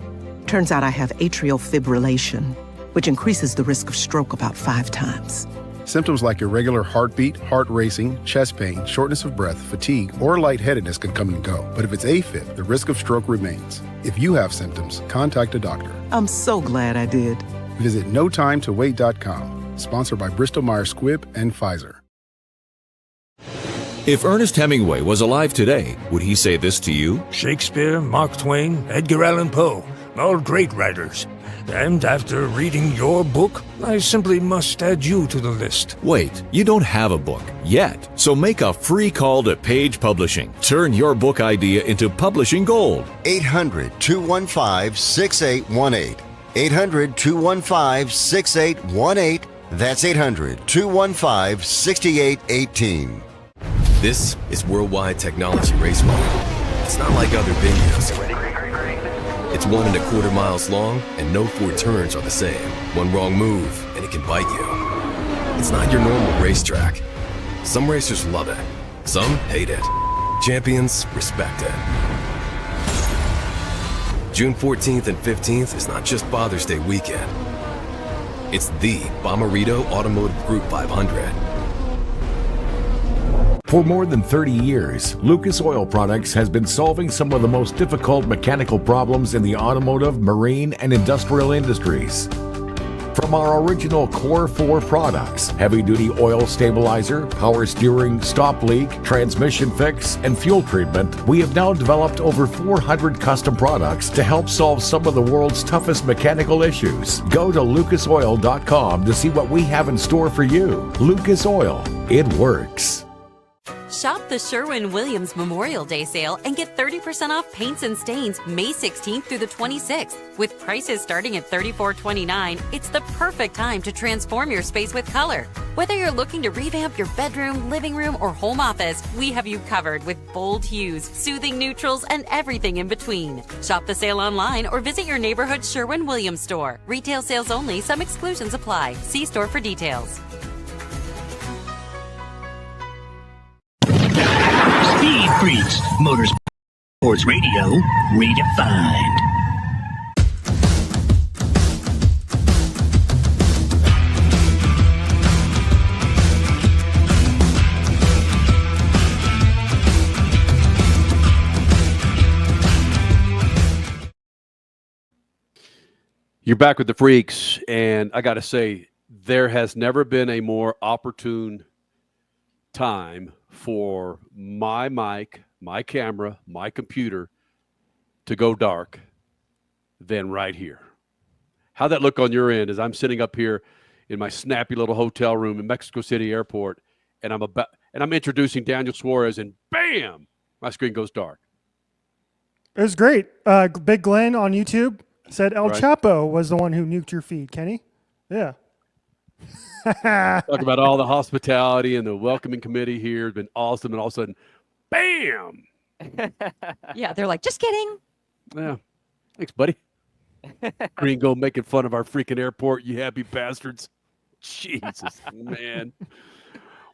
Turns out I have atrial fibrillation, which increases the risk of stroke about 5 times. Symptoms like irregular heartbeat, heart racing, chest pain, shortness of breath, fatigue, or lightheadedness can come and go. But if it's AFib, the risk of stroke remains. If you have symptoms, contact a doctor. I'm so glad I did. Visit notimetowait.com. Sponsored by Bristol-Myers Squibb and Pfizer. If Ernest Hemingway was alive today, would he say this to you? Shakespeare, Mark Twain, Edgar Allan Poe, all great writers. And after reading your book, I simply must add you to the list. Wait, you don't have a book yet. So make a free call to Page Publishing. Turn your book idea into publishing gold. 800-215-6818. 800-215-6818. That's 800-215-6818. This is WorldWide Technology Raceway. It's not like other venues. It's 1.25 miles long, and no 4 turns are the same. One wrong move, and it can bite you. It's not your normal racetrack. Some racers love it. Some hate it. Champions respect it. June 14th and 15th is not just Father's Day weekend. It's the Bommarito Automotive Group 500. For more than 30 years, Lucas Oil Products has been solving some of the most difficult mechanical problems in the automotive, marine, and industrial industries. From our original Core 4 products, heavy-duty oil stabilizer, power steering, stop leak, transmission fix, and fuel treatment, we have now developed over 400 custom products to help solve some of the world's toughest mechanical issues. Go to lucasoil.com to see what we have in store for you. Lucas Oil, it works. Shop the Sherwin-Williams Memorial Day sale and get 30% off paints and stains May 16th through the 26th. With prices starting at $34.29, it's the perfect time to transform your space with color. Whether you're looking to revamp your bedroom, living room, or home office, we have you covered with bold hues, soothing neutrals, and everything in between. Shop the sale online or visit your neighborhood Sherwin-Williams store. Retail sales only. Some exclusions apply. See store for details. Speed Freaks, Motorsports Radio, redefined. You're back with the Freaks, and I got to say, there has never been a more opportune time for my mic, my camera, my computer to go dark than right here. How'd that look on your end as I'm sitting up here in my snappy little hotel room in Mexico City Airport, and I'm introducing Daniel Suarez, and bam, my screen goes dark. It was great. Big Glenn on YouTube said El Chapo was the one who nuked your feed, Kenny. Yeah. Talk about all the hospitality and the welcoming committee here has been awesome, and all of a sudden, bam! Yeah, they're like, just kidding. Yeah, thanks, buddy. Gringo making fun of our freaking airport, you happy bastards. Jesus, man.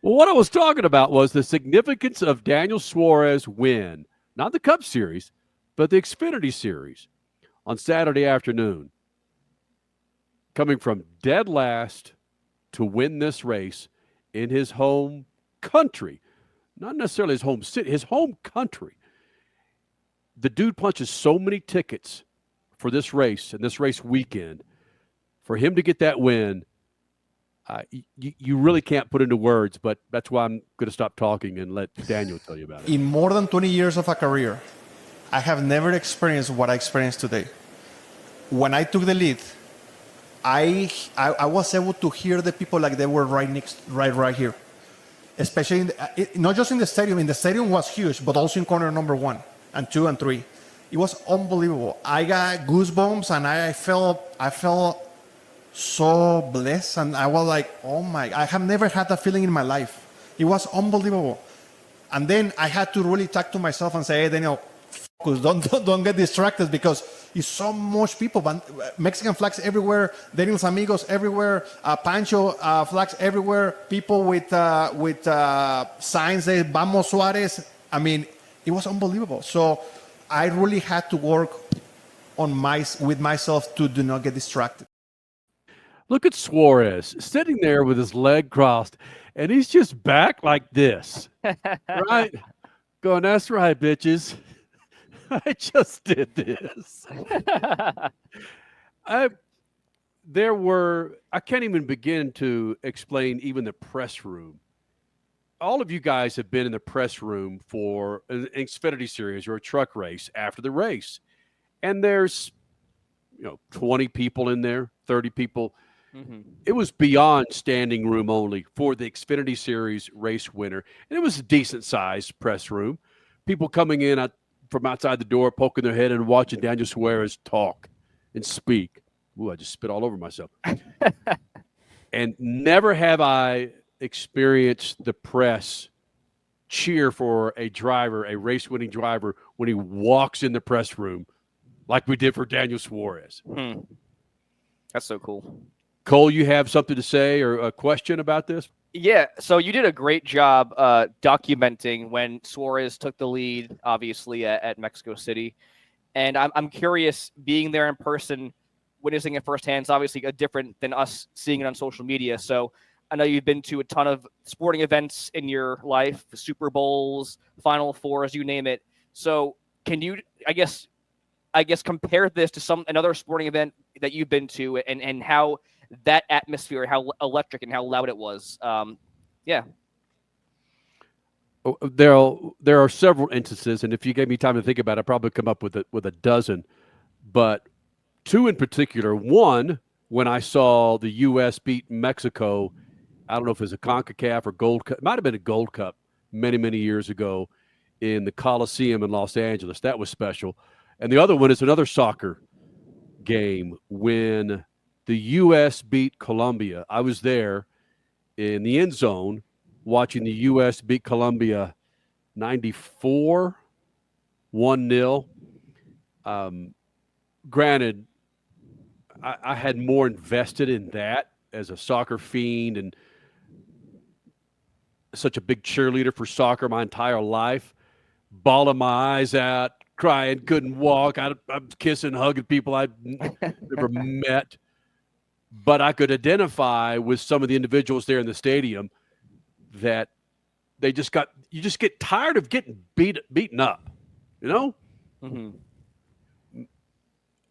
Well, what I was talking about was the significance of Daniel Suarez win, not the Cup Series, but the Xfinity Series on Saturday afternoon. Coming from dead last to win this race in his home country, not necessarily his home city, his home country. The dude punches so many tickets for this race and this race weekend. For him to get that win, you really can't put into words, but that's why I'm going to stop talking and let Daniel tell you about it. In more than 20 years of a career, I have never experienced what I experienced today. When I took the lead, I was able to hear the people like they were right here. Especially, not just in the stadium. In the stadium was huge, but also in corner number 1 and 2 and 3. It was unbelievable. I got goosebumps, and I felt so blessed, and I was like, oh my, I have never had that feeling in my life. It was unbelievable. And then I had to really talk to myself and say, hey, Daniel, focus, don't get distracted, because it's so much people. Mexican flags everywhere, Daniel's amigos everywhere, Pancho flags everywhere, people with signs that Vamos Suarez. I mean, it was unbelievable. So I really had to work with myself to do not get distracted. Look at Suarez sitting there with his leg crossed, and he's just back like this, right? Going, that's right, bitches. I just did this. I can't even begin to explain even the press room. All of you guys have been in the press room for an Xfinity Series or a truck race after the race. And there's, 20 people in there, 30 people. Mm-hmm. It was beyond standing room only for the Xfinity Series race winner. And it was a decent-sized press room. People coming in from outside the door, poking their head and watching Daniel Suarez talk and speak. Ooh, I just spit all over myself. And never have I experienced the press cheer for a driver, a race-winning driver, when he walks in the press room like we did for Daniel Suarez. That's so cool. Cole, you have something to say or a question about this? Yeah, so you did a great job documenting when Suarez took the lead, obviously, at Mexico City. And I'm curious, being there in person, witnessing it firsthand is obviously different than us seeing it on social media. So I know you've been to a ton of sporting events in your life, the Super Bowls, Final Fours, you name it. So can you, I guess compare this to another sporting event that you've been to and how that atmosphere, how electric and how loud it was. Yeah. There are several instances, and if you gave me time to think about it, I'd probably come up with a dozen, but two in particular. One, when I saw the U.S. beat Mexico, I don't know if it was a CONCACAF or Gold Cup. It might have been a Gold Cup many, many years ago in the Coliseum in Los Angeles. That was special. And the other one is another soccer game when the U.S. beat Colombia. I was there in the end zone watching the U.S. beat Colombia 94, 1-0. Granted, I had more invested in that as a soccer fiend and such a big cheerleader for soccer my entire life, bawling my eyes out, crying, couldn't walk. I'm kissing, hugging people I'd never met. But I could identify with some of the individuals there in the stadium that you just get tired of getting beaten up, you know? Mm-hmm.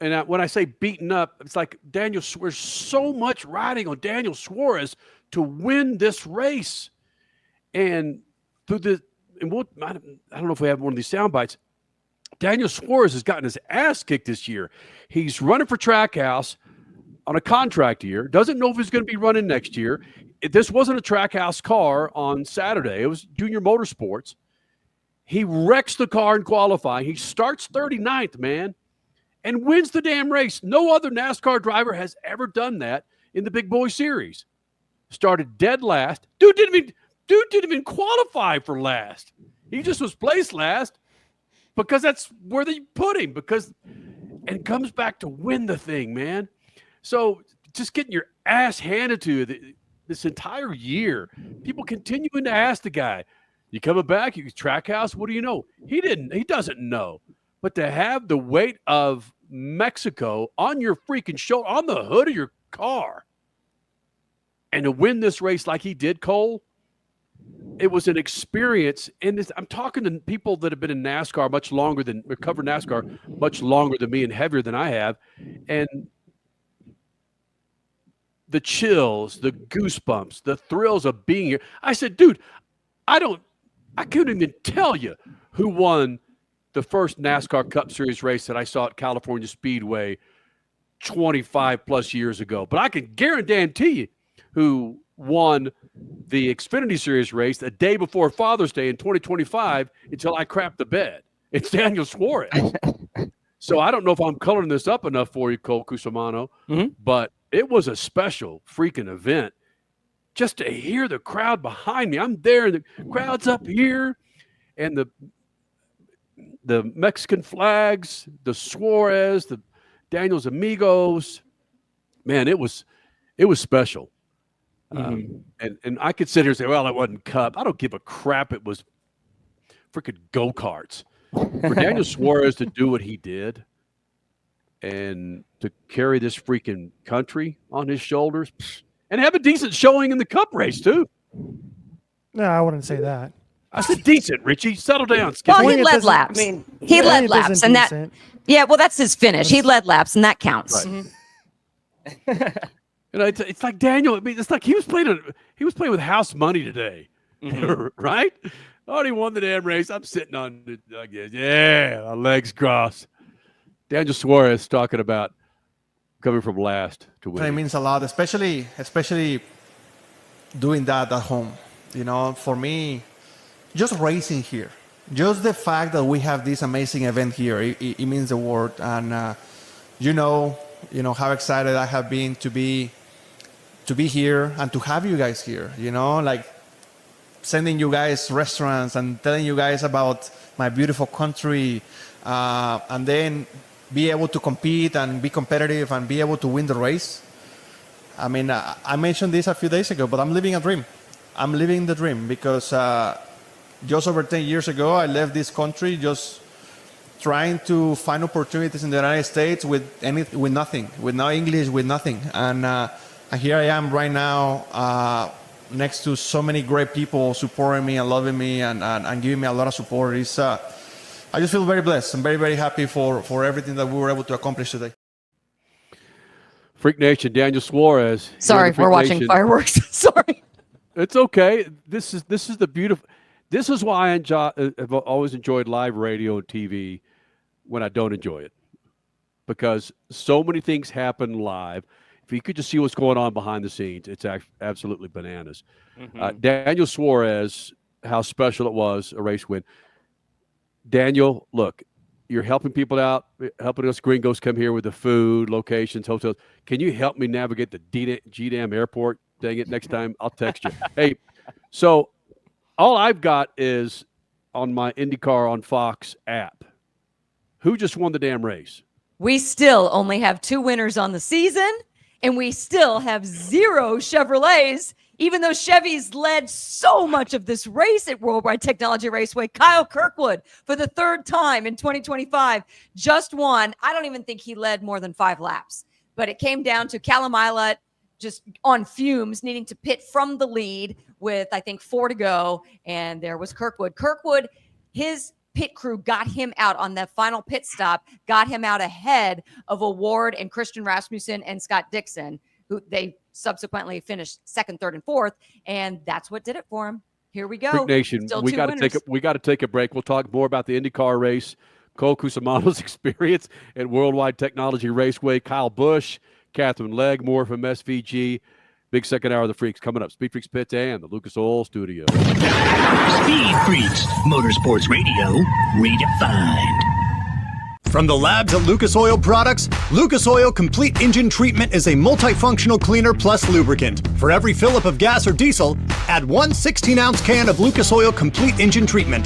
And when I say beaten up, it's like there's so much riding on Daniel Suarez to win this race. And I don't know if we have one of these sound bites. Daniel Suarez has gotten his ass kicked this year. He's running for Trackhouse on a contract year. Doesn't know if he's going to be running next year. This wasn't a Trackhouse car on Saturday. It was Junior Motorsports. He wrecks the car in qualifying. He starts 39th, man, and wins the damn race. No other NASCAR driver has ever done that in the Big Boy Series. Started dead last. Dude didn't even qualify for last. He just was placed last because that's where they put him. And comes back to win the thing, man. So just getting your ass handed to you this entire year, people continuing to ask the guy, "You coming back? You Trackhouse? What do you know?" He doesn't know. But to have the weight of Mexico on your freaking shoulder, on the hood of your car, and to win this race like he did, Cole, it was an experience. And I'm talking to people that have been in NASCAR much longer than, or covered NASCAR much longer than me and heavier than I have. And the chills, the goosebumps, the thrills of being here. I said, dude, I couldn't even tell you who won the first NASCAR Cup Series race that I saw at California Speedway 25 plus years ago. But I can guarantee you who won the Xfinity Series race the day before Father's Day in 2025 until I crapped the bed. It's Daniel Suarez. So I don't know if I'm coloring this up enough for you, Cole Cusimano, but it was a special freaking event just to hear the crowd behind me. I'm there, and the crowd's up here, and the Mexican flags, the Suarez, the Daniel's amigos. Man, it was special. And I could sit here and say, well, it wasn't Cup. I don't give a crap. It was freaking go-karts. For Daniel Suarez to do what he did and to carry this freaking country on his shoulders and have a decent showing in the Cup race, too. No, I wouldn't say that. I said decent, Richie. Settle down. Well, he led laps. He led laps, and that. Yeah, well, that's his finish. He led laps, and that counts. Right. It's like Daniel. I mean, it's like he was playing with house money today, right? Already won the damn race. I'm sitting on it. Yeah, my legs crossed. Daniel Suarez talking about coming from last to win. It means a lot, especially doing that at home. You know, for me, just racing here, just the fact that we have this amazing event here, it means the world. And you know how excited I have been to be here and to have you guys here. You know, like sending you guys restaurants and telling you guys about my beautiful country, and then be able to compete and be competitive and be able to win the race. I mean, I mentioned this a few days ago, but I'm living a dream. I'm living the dream because just over 10 years ago, I left this country just trying to find opportunities in the United States with nothing, with no English, with nothing. And here I am right now, next to so many great people supporting me and loving me and giving me a lot of support. I just feel very blessed. I'm very, very happy for everything that we were able to accomplish today. Freak Nation, Daniel Suarez. Sorry, we're watching fireworks. Sorry. It's okay. This is the beautiful. This is why I've always enjoyed live radio and TV when I don't enjoy it, because so many things happen live. If you could just see what's going on behind the scenes, it's absolutely bananas. Daniel Suarez how special it was, a race win. Daniel, look, you're helping people out, helping us gringos come here with the food, locations, hotels. Can you help me navigate the GDAM airport? Dang it, next time I'll text you. Hey, so all I've got is on my IndyCar on Fox app. Who just won the damn race? We still only have 2 winners on the season, and we still have 0 Chevrolets, even though Chevy's led so much of this race at WorldWide Technology Raceway. Kyle Kirkwood, for the 3rd time in 2025, just won. I don't even think he led more than 5 laps, but it came down to Callum Ilott just on fumes, needing to pit from the lead with, I think, 4 to go, and there was Kirkwood. Kirkwood, his pit crew got him out on that final pit stop, got him out ahead of Award and Christian Rasmussen and Scott Dixon, who they subsequently finished 2nd, 3rd, and 4th, and that's what did it for him. Here we go. Freak Nation, we got to take a break. We'll talk more about the IndyCar race, Cole Cusimano's experience at WorldWide Technology Raceway, Kyle Busch, Katherine Legge, more from SVG. Big second hour of the Freaks coming up. Speed Freaks Pit and the Lucas Oil Studio. Speed Freaks, Motorsports Radio, redefined. From the labs at Lucas Oil Products, Lucas Oil Complete Engine Treatment is a multifunctional cleaner plus lubricant. For every fill-up of gas or diesel, add 1 16-ounce can of Lucas Oil Complete Engine Treatment.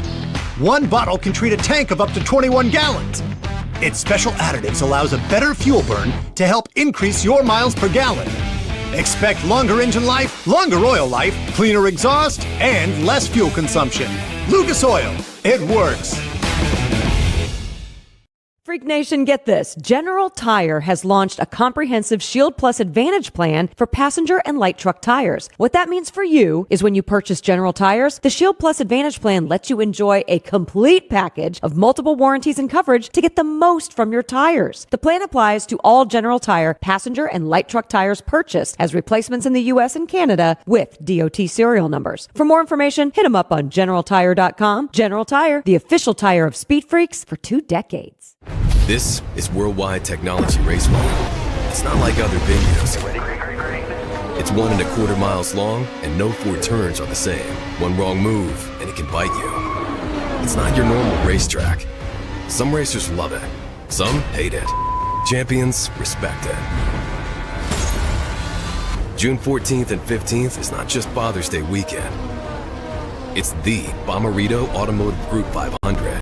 1 bottle can treat a tank of up to 21 gallons. Its special additives allows a better fuel burn to help increase your miles per gallon. Expect longer engine life, longer oil life, cleaner exhaust, and less fuel consumption. Lucas Oil, it works. Freak Nation, get this. General Tire has launched a comprehensive Shield Plus Advantage plan for passenger and light truck tires. What that means for you is when you purchase General Tires, the Shield Plus Advantage plan lets you enjoy a complete package of multiple warranties and coverage to get the most from your tires. The plan applies to all General Tire passenger and light truck tires purchased as replacements in the U.S. and Canada with DOT serial numbers. For more information, hit them up on GeneralTire.com. General Tire, the official tire of Speed Freaks for 2 decades. This is WorldWide Technology Raceway. It's not like other venues. It's 1 1/4 miles long, and no 4 turns are the same. One wrong move, and it can bite you. It's not your normal racetrack. Some racers love it. Some hate it. Champions respect it. June 14th and 15th is not just Father's Day weekend. It's the Bommarito Automotive Group 500.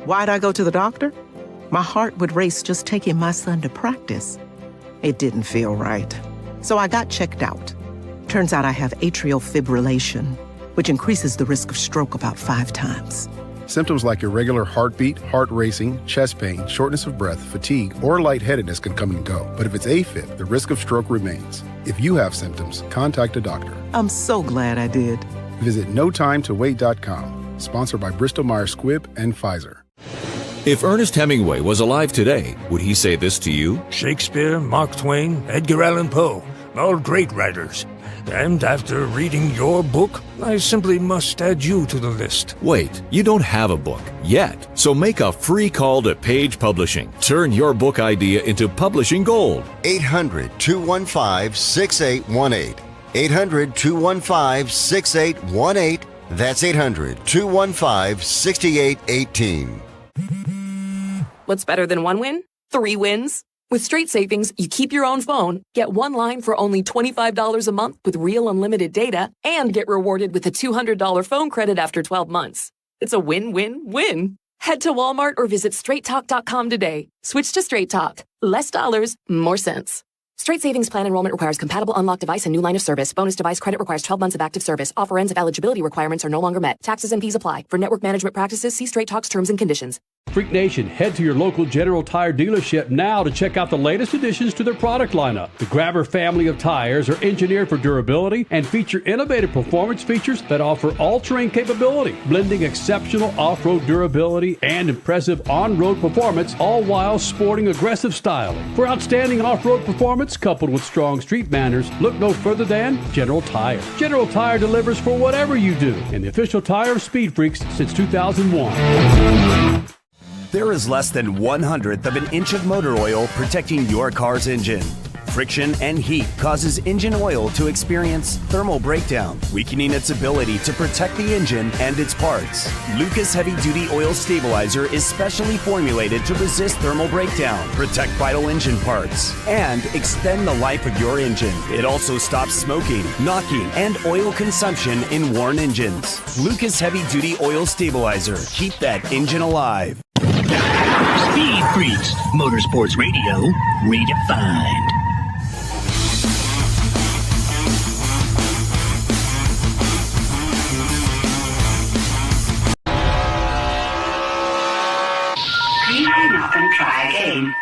Why'd I go to the doctor? My heart would race just taking my son to practice. It didn't feel right. So I got checked out. Turns out I have atrial fibrillation, which increases the risk of stroke about 5 times. Symptoms like irregular heartbeat, heart racing, chest pain, shortness of breath, fatigue, or lightheadedness can come and go. But if it's AFib, the risk of stroke remains. If you have symptoms, contact a doctor. I'm so glad I did. Visit notimetowait.com. Sponsored by Bristol-Myers Squibb and Pfizer. If Ernest Hemingway was alive today, would he say this to you? Shakespeare, Mark Twain, Edgar Allan Poe, all great writers. And after reading your book, I simply must add you to the list. Wait, you don't have a book yet. So make a free call to Page Publishing. Turn your book idea into publishing gold. 800-215-6818. 800-215-6818. That's 800-215-6818. What's better than 1 win? 3 wins. With Straight Savings, you keep your own phone, get 1 line for only $25 a month with real unlimited data, and get rewarded with a $200 phone credit after 12 months. It's a win-win-win. Head to Walmart or visit straighttalk.com today. Switch to Straight Talk. Less dollars, more sense. Straight Savings Plan enrollment requires compatible unlocked device and new line of service. Bonus device credit requires 12 months of active service. Offer ends if eligibility requirements are no longer met. Taxes and fees apply. For network management practices, see Straight Talk's terms and conditions. Freak Nation, head to your local General Tire dealership now to check out the latest additions to their product lineup. The Grabber family of tires are engineered for durability and feature innovative performance features that offer all-terrain capability, blending exceptional off-road durability and impressive on-road performance, all while sporting aggressive styling. For outstanding off-road performance coupled with strong street manners, look no further than General Tire. General Tire delivers for whatever you do, and the official tire of Speed Freaks since 2001. There is less than 1/100th of an inch of motor oil protecting your car's engine. Friction and heat causes engine oil to experience thermal breakdown, weakening its ability to protect the engine and its parts. Lucas Heavy Duty Oil Stabilizer is specially formulated to resist thermal breakdown, protect vital engine parts, and extend the life of your engine. It also stops smoking, knocking, and oil consumption in worn engines. Lucas Heavy Duty Oil Stabilizer. Keep that engine alive. Speed Freaks, Motorsports Radio, redefined. Please hang up and try again.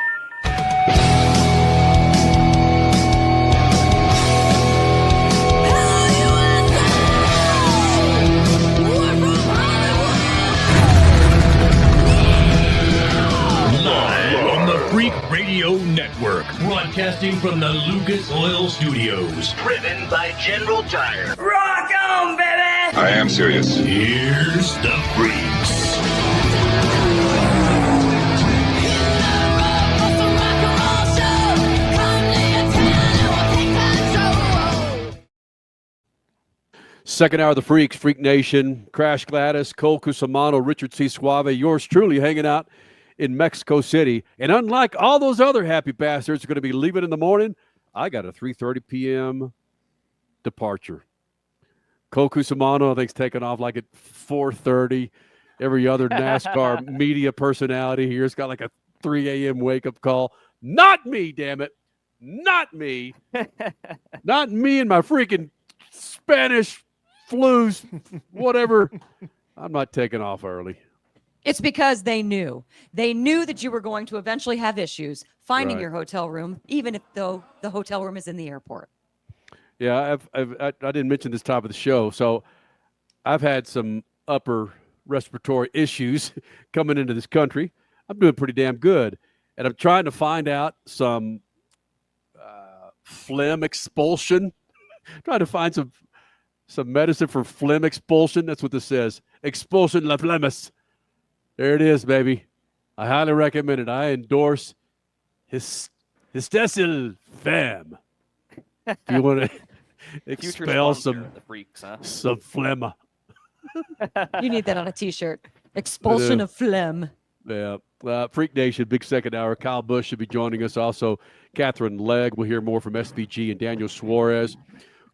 Freak Radio Network, broadcasting from the Lucas Oil Studios. Driven by General Tire. Rock on, baby! I am serious. Here's the Freaks. Second hour of the Freaks, Freak Nation, Crash Gladys, Cole Cusimano, Richard C. Suave, yours truly hanging out in Mexico City. And unlike all those other happy bastards who are going to be leaving in the morning, I got a 3:30 p.m. departure. Cole Cusimano, I think, is taking off like at 4:30. Every other NASCAR media personality here has got like a 3 a.m. wake-up call. Not me, damn it. Not me. Not me and my freaking Spanish flus, whatever. I'm not taking off early. It's because they knew. They knew that you were going to eventually have issues finding Right. your hotel room, even if though the hotel room is in the airport. Yeah, I didn't mention this top of the show. So I've had some upper respiratory issues coming into this country. I'm doing pretty damn good. And I'm trying to find out some phlegm expulsion. Trying to find some medicine for phlegm expulsion. That's what this says. Expulsion la phlemis. There it is, baby. I highly recommend it. I endorse Histecil Fam. If you want to expel some phlegm. You need that on a T-shirt. Expulsion of phlegm. Yeah. Freak Nation, big second hour. Kyle Busch should be joining us. Also, Katherine Legge. We'll hear more from SVG and Daniel Suarez.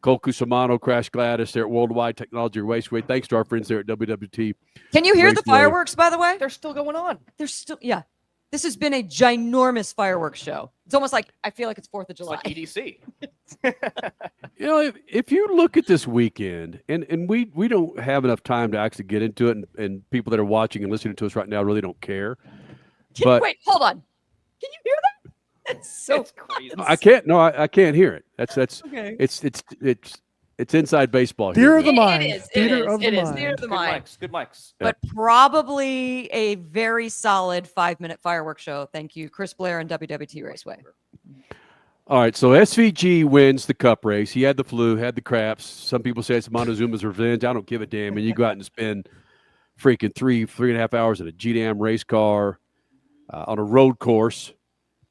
Cole Cusimano, Crash Gladys there at WorldWide Technology Raceway. Thanks to our friends there at WWT. Can you hear the Raceway. fireworks, by the way? They're still going on. They're still, yeah. This has been a ginormous fireworks show. It's almost like, I feel like it's 4th of July. Like EDC. You know, if you look at this weekend, and we don't have enough time to actually get into it, and people that are watching and listening to us right now really don't care. Wait, hold on. Can you hear that? It's so crazy. I can't. No, I can't hear it. That's okay. It's inside baseball. Theater of the It mind. is. Theater It is. of the It is. mind. Theater of the mind. Good mics. But probably a very solid 5-minute fireworks show. Thank you, Chris Blair and WWT Raceway. All right, so SVG wins the Cup race. He had the flu, had the craps. Some people say it's Montezuma's revenge. I don't give a damn. And you go out and spend freaking 3.5 hours in a GDAM race car on a road course,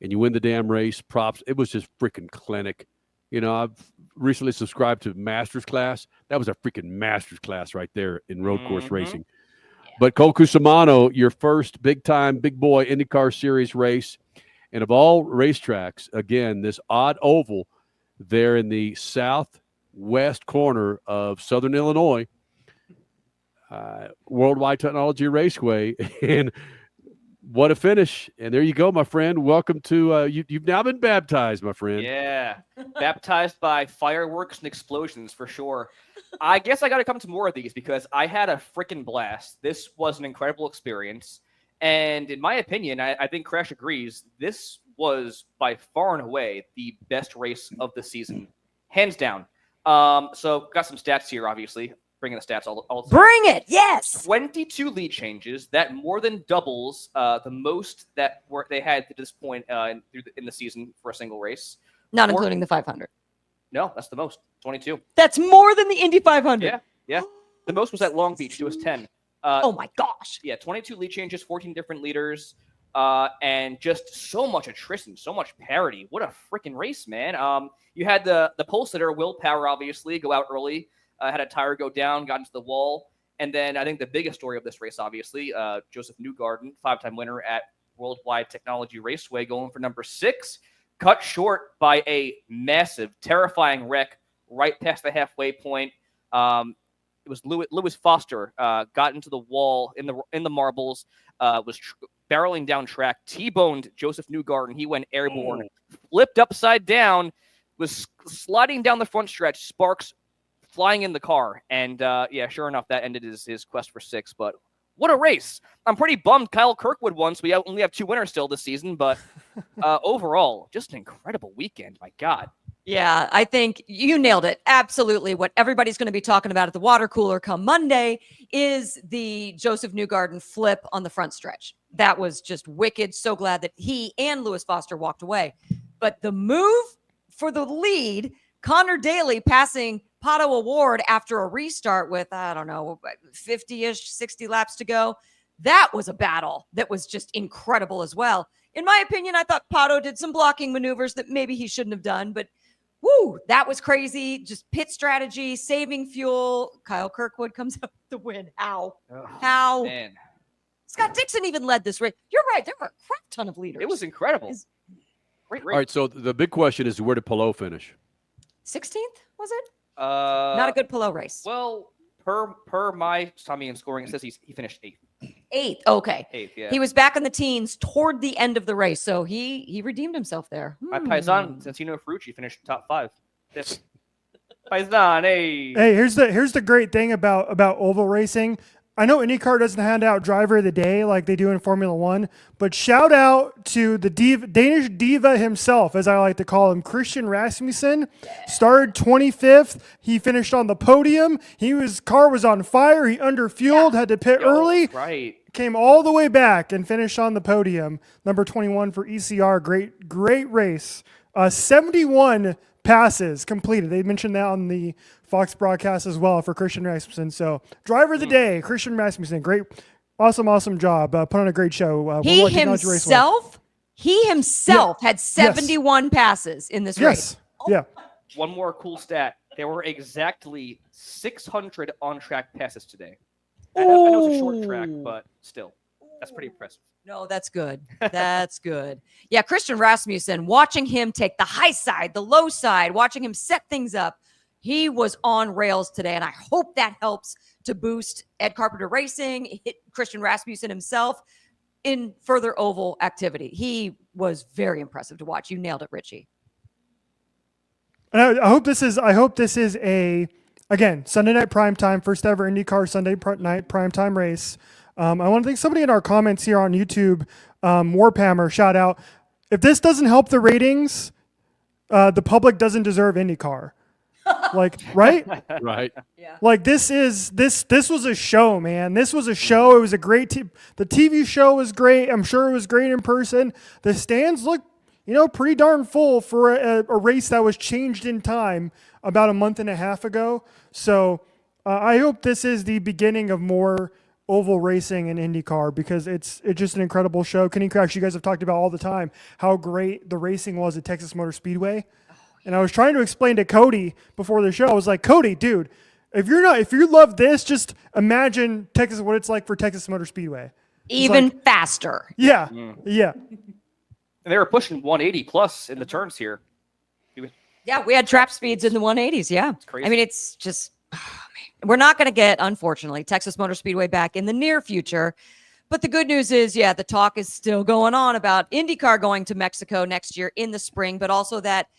and you win the damn race. Props. It was just freaking clinic. You know, I've recently subscribed to Masters class. That was a freaking Masters class right there in road course racing. Yeah. But Cole Cusimano, your first big-time, big boy IndyCar Series race. And of all racetracks, again, this odd oval there in the southwest corner of Southern Illinois, WorldWide Technology Raceway. And what a finish. And there you go, my friend. Welcome to you've now been baptized, my friend. Yeah. Baptized by fireworks and explosions for sure. I guess I got to come to more of these because I had a freaking blast. This was an incredible experience. And in my opinion, I think Crash agrees, this was by far and away the best race of the season. Hands down. So got some stats here, obviously. Bringing the stats all Bring it, yes! 22 lead changes. That more than doubles the most that they had to this point in the season for a single race. Not including the 500. No, that's the most. 22. That's more than the Indy 500. Yeah. The most was at Long Beach. It was 10. Oh my gosh. Yeah, 22 lead changes, 14 different leaders. and just so much attrition, so much parity. What a freaking race, man. You had the pole sitter, Will Power, obviously, go out early, had a tire go down, got into the wall. And then I think the biggest story of this race, obviously, Joseph Newgarden, 5-time winner at WorldWide Technology Raceway, going for number 6, cut short by a massive, terrifying wreck right past the halfway point. It was Lewis Foster got into the wall in the marbles, was barreling down track, T-boned Joseph Newgarden. He went airborne, flipped upside down, was sliding down the front stretch, sparks flying in the car. And sure enough, that ended his quest for 6. But what a race. I'm pretty bummed Kyle Kirkwood won, so we only have 2 winners still this season. But overall, just an incredible weekend. My God. Yeah, I think you nailed it. Absolutely. What everybody's going to be talking about at the water cooler come Monday is the Joseph Newgarden flip on the front stretch. That was just wicked. So glad that he and Lewis Foster walked away. But the move for the lead, Connor Daly passing Pato O'Ward after a restart with, 50-ish, 60 laps to go. That was a battle that was just incredible as well. In my opinion, I thought Pato did some blocking maneuvers that maybe he shouldn't have done, but woo, that was crazy. Just pit strategy, saving fuel. Kyle Kirkwood comes up with the win. How? Man. Scott Dixon even led this race. You're right. There were a crap ton of leaders. It was incredible. Great race. All right, so the big question is, where did Palou finish? 16th, was it? Not a good Palou race. Well, per my Tommy and scoring, it says he finished 8th. 8th, okay. 8th, yeah. He was back in the teens toward the end of the race, so he redeemed himself there. My paisan, Santino Ferrucci, finished top 5. Paisan, hey. Hey, here's the great thing about oval racing. I know IndyCar doesn't hand out driver of the day like they do in Formula One, but shout out to the Danish diva himself, as I like to call him, Christian Rasmussen. Started 25th. He finished on the podium. His car was on fire. He underfueled, had to pit early. Right. Came all the way back and finished on the podium. Number 21 for ECR. Great race. 71 passes completed. They mentioned that on the Fox broadcast as well for Christian Rasmussen. So driver of the day, Christian Rasmussen. Great, awesome job. Put on a great show. He himself had 71 passes in this race. Yeah. One more cool stat. There were exactly 600 on-track passes today. I know it's a short track, but still, that's pretty impressive. No, that's good. That's good. Yeah, Christian Rasmussen, watching him take the high side, the low side, watching him set things up, he was on rails today, and I hope that helps to boost Ed Carpenter Racing, hit Christian Rasmussen himself in further oval activity. He was very impressive to watch. You nailed it, Richie. And I hope this is a, again, Sunday night primetime, first ever IndyCar Sunday night primetime race. I want to thank somebody in our comments here on YouTube, Warphammer, shout out. If this doesn't help the ratings, the public doesn't deserve IndyCar. Like, right? Right. Yeah. Like this was a show, man. This was a show. It was a great the TV show was great. I'm sure it was great in person. The stands look, pretty darn full for a race that was changed in time about a month and a half ago. So I hope this is the beginning of more oval racing in IndyCar, because it's just an incredible show. Kenny Crash, you guys have talked about all the time how great the racing was at Texas Motor Speedway. And I was trying to explain to Cody before the show. I was like, Cody, dude, if you love this, just imagine what it's like for Texas Motor Speedway. Even faster. Yeah. Yeah. And they were pushing 180 plus in the turns here. Yeah, we had trap speeds in the 180s. Yeah. It's crazy. I mean, it's just, we're not going to get, unfortunately, Texas Motor Speedway back in the near future. But the good news is, the talk is still going on about IndyCar going to Mexico next year in the spring, but also that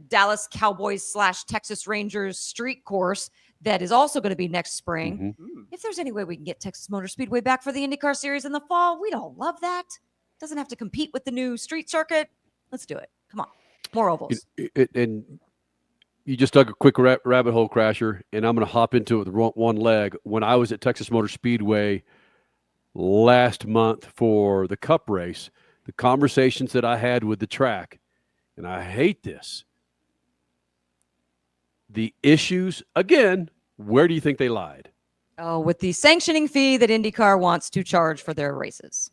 Dallas Cowboys / Texas Rangers street course that is also going to be next spring. Mm-hmm. If there's any way we can get Texas Motor Speedway back for the IndyCar series in the fall, we'd all love that. Doesn't have to compete with the new street circuit. Let's do it. Come on. More ovals. And you just dug a quick rabbit hole, Crasher, and I'm going to hop into it with one leg. When I was at Texas Motor Speedway last month for the Cup race, the conversations that I had with the track, and I hate this, the issues, again, where do you think they lied? Oh, with the sanctioning fee that IndyCar wants to charge for their races.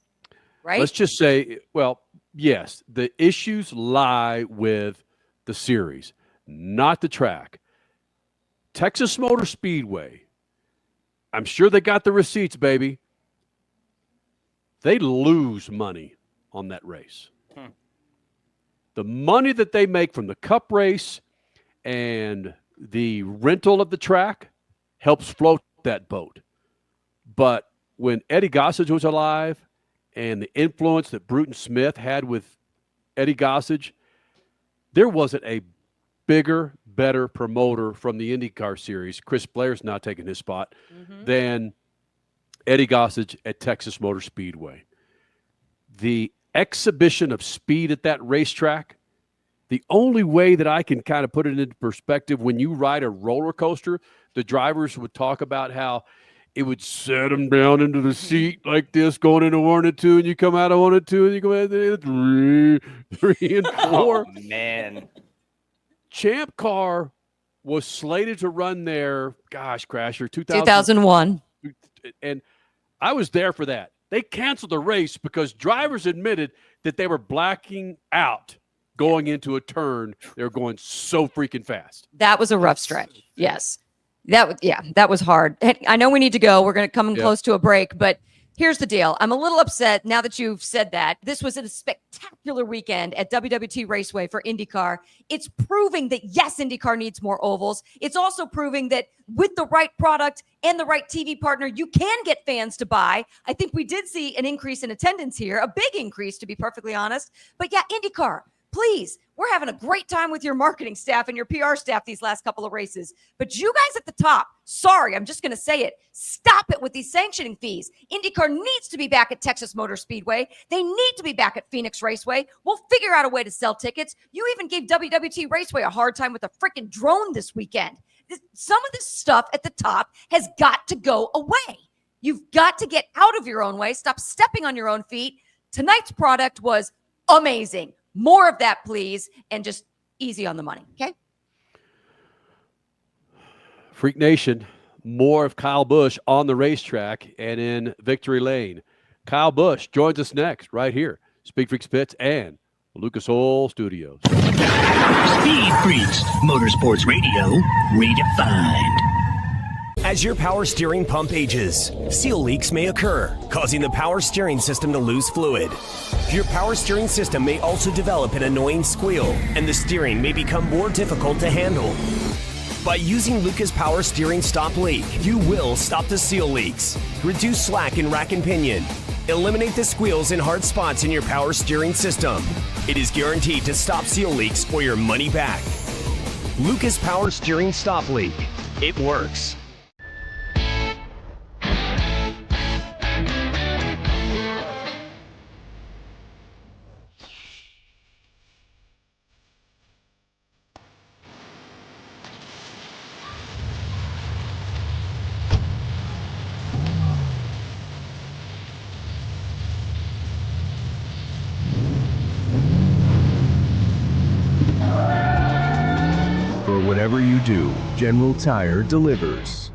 right? Let's just say, well, yes, the issues lie with the series, not the track. Texas Motor Speedway, I'm sure they got the receipts, baby. They lose money on that race. The money that they make from the Cup race and the rental of the track helps float that boat. But when Eddie Gossage was alive and the influence that Bruton Smith had with Eddie Gossage, there wasn't a bigger, better promoter from the IndyCar series, Chris Blair's now taking his spot, than Eddie Gossage at Texas Motor Speedway. The exhibition of speed at that racetrack, the only way that I can kind of put it into perspective, when you ride a roller coaster, the drivers would talk about how it would set them down into the seat like this, going into 1 and 2, and you come out of 1 and 2, and you go out of 3 and 4. Oh, man. Champ Car was slated to run there, Crasher, 2001. And I was there for that. They canceled the race because drivers admitted that they were blacking out going into a turn. They were going so freaking fast. That was a rough stretch. Yes. That was hard. I know we need to go. We're going to come close to a break, but here's the deal. I'm a little upset now that you've said that. This was a spectacular weekend at WWT Raceway for IndyCar. It's proving that, yes, IndyCar needs more ovals. It's also proving that with the right product and the right TV partner, you can get fans to buy. I think we did see an increase in attendance here, a big increase, to be perfectly honest. But yeah, IndyCar, please, we're having a great time with your marketing staff and your PR staff these last couple of races. But you guys at the top, sorry, I'm just going to say it. Stop it with these sanctioning fees. IndyCar needs to be back at Texas Motor Speedway. They need to be back at Phoenix Raceway. We'll figure out a way to sell tickets. You even gave WWT Raceway a hard time with a freaking drone this weekend. Some of this stuff at the top has got to go away. You've got to get out of your own way. Stop stepping on your own feet. Tonight's product was amazing. More of that, please, and just easy on the money, okay? Freak Nation, more of Kyle Busch on the racetrack and in Victory Lane. Kyle Busch joins us next right here, SpeedFreaks Pits and Lucas Oil Studios. Speed Freaks, Motorsports Radio, redefined. As your power steering pump ages, seal leaks may occur, causing the power steering system to lose fluid. Your power steering system may also develop an annoying squeal, and the steering may become more difficult to handle. By using Lucas Power Steering Stop Leak, you will stop the seal leaks, reduce slack in rack and pinion, eliminate the squeals and hard spots in your power steering system. It is guaranteed to stop seal leaks or your money back. Lucas Power Steering Stop Leak. It works. Whatever you do, General Tire delivers.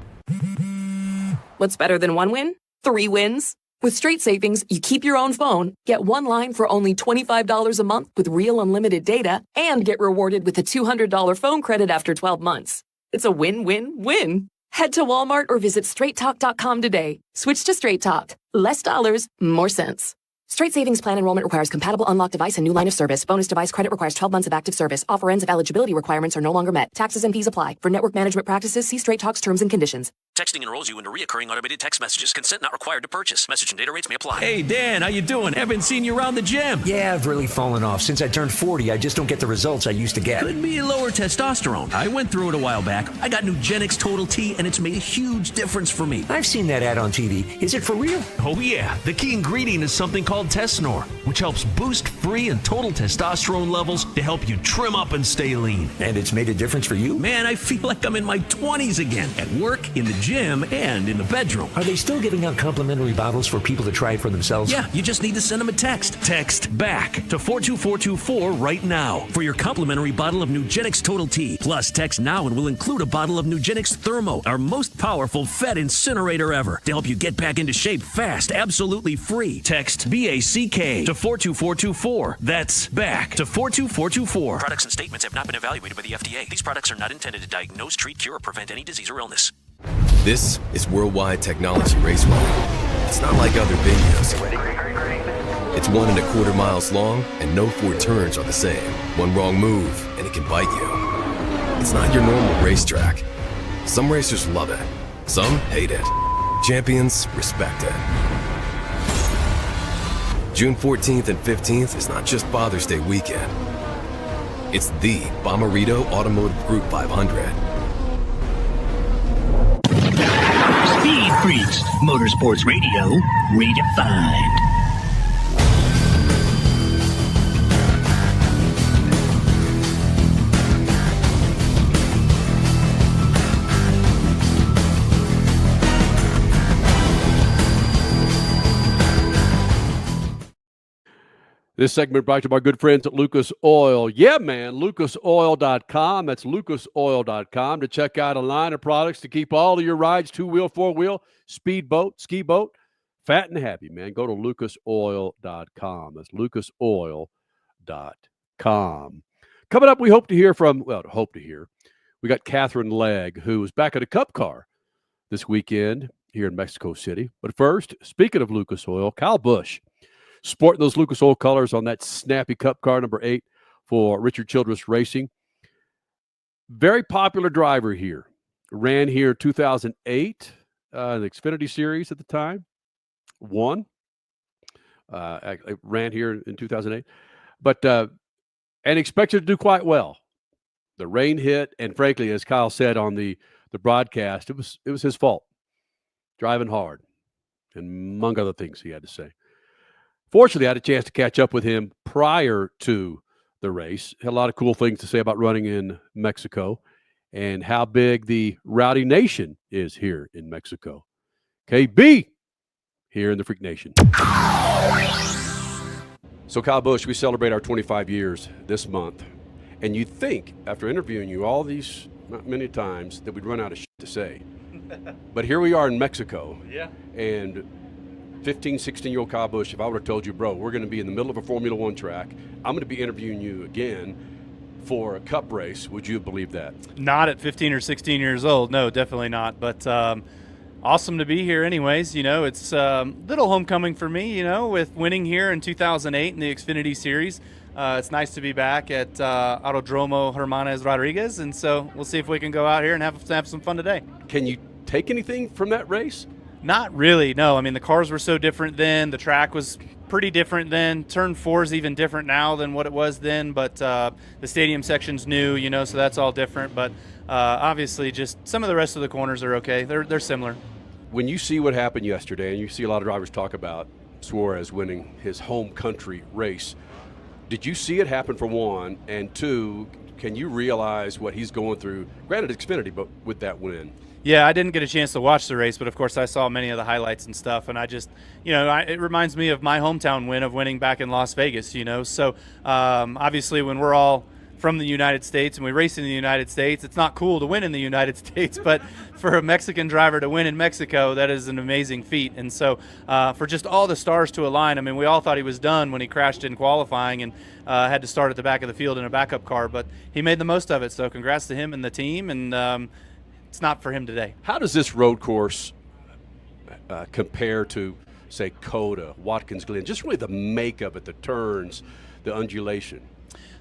What's better than one win? 3 wins. With Straight Savings, you keep your own phone, get one line for only $25 a month with real unlimited data, and get rewarded with a $200 phone credit after 12 months. It's a win-win-win. Head to Walmart or visit straighttalk.com today. Switch to Straight Talk. Less dollars, more sense. Straight Savings Plan enrollment requires compatible unlocked device and new line of service. Bonus device credit requires 12 months of active service. Offer ends if eligibility requirements are no longer met. Taxes and fees apply. For network management practices, see Straight Talk's terms and conditions. Texting enrolls you into reoccurring automated text messages. Consent not required to purchase. Message and data rates may apply. Hey, Dan, how you doing? Haven't seen you around the gym. Yeah, I've really fallen off. Since I turned 40, I just don't get the results I used to get. Could be lower testosterone. I went through it a while back. I got Nugenix Total T, and it's made a huge difference for me. I've seen that ad on TV. Is it for real? Oh, yeah. The key ingredient is something called Tesnor, which helps boost free and total testosterone levels to help you trim up and stay lean. And it's made a difference for you? Man, I feel like I'm in my 20s again. At work, in the gym, gym, and in the bedroom. Are they still giving out complimentary bottles for people to try it for themselves? Yeah, you just need to send them a text. Text BACK to 42424 right now for your complimentary bottle of Nugenix Total T. Plus, text now and we'll include a bottle of Nugenix Thermo, our most powerful Fed incinerator ever, to help you get back into shape fast, absolutely free. Text BACK to 42424. That's BACK to 42424. Products and statements have not been evaluated by the FDA. These products are not intended to diagnose, treat, cure, or prevent any disease or illness. This is WorldWide Technology Raceway. It's not like other venues. It's 1.25 miles long, and no 4 turns are the same. One wrong move, and it can bite you. It's not your normal racetrack. Some racers love it. Some hate it. Champions respect it. June 14th and 15th is not just Father's Day weekend. It's the Bommarito Automotive Group 500. Speed Freaks, Motorsports Radio, redefined. This segment brought to you by our good friends at Lucas Oil. Yeah, man, lucasoil.com. That's lucasoil.com to check out a line of products to keep all of your rides, 2-wheel, 4-wheel, speedboat, ski boat, fat and happy, man. Go to lucasoil.com. That's lucasoil.com. Coming up, we hope to hear. We got Katherine Legge, who was back at a Cup car this weekend here in Mexico City. But first, speaking of Lucas Oil, Kyle Busch, sporting those Lucas Oil colors on that snappy Cup car, number 8 for Richard Childress Racing. Very popular driver here. Ran here in 2008, the Xfinity Series at the time. Won. Ran here in 2008. But, and expected to do quite well. The rain hit, and frankly, as Kyle said on the broadcast, it was his fault. Driving hard, and among other things he had to say. Fortunately, I had a chance to catch up with him prior to the race. Had a lot of cool things to say about running in Mexico and how big the Rowdy Nation is here in Mexico. KB here in the Freak Nation. So, Kyle Busch, we celebrate our 25 years this month. And you'd think, after interviewing you all these many times, that we'd run out of shit to say. But here we are in Mexico. Yeah. And 15, 16-year-old Kyle Busch, if I would have told you, bro, we're going to be in the middle of a Formula One track, I'm going to be interviewing you again for a Cup race, would you have believed that? Not at 15 or 16 years old. No, definitely not. But awesome to be here anyways. You know, it's a little homecoming for me, you know, with winning here in 2008 in the Xfinity Series. It's nice to be back at Autodromo Hermanes Rodriguez, and so we'll see if we can go out here and have some fun today. Can you take anything from that race? Not really, no. I mean, the cars were so different then. The track was pretty different then. Turn 4 is even different now than what it was then, but the stadium section's new, you know, so that's all different. But obviously just some of the rest of the corners are okay. They're similar. When you see what happened yesterday, and you see a lot of drivers talk about Suarez winning his home country race, did you see it happen, for one? And two, can you realize what he's going through? Granted, Xfinity, but with that win. Yeah, I didn't get a chance to watch the race, but of course I saw many of the highlights and stuff, and I just, you know, it reminds me of my hometown win of winning back in Las Vegas, you know. So obviously when we're all from the United States and we race in the United States, it's not cool to win in the United States, but for a Mexican driver to win in Mexico, that is an amazing feat. And so for just all the stars to align, I mean, we all thought he was done when he crashed in qualifying and had to start at the back of the field in a backup car, but he made the most of it. So congrats to him and the team, and it's not for him today. How does this road course compare to, say, Coda, Watkins Glen, just really the make of it, the turns, the undulation?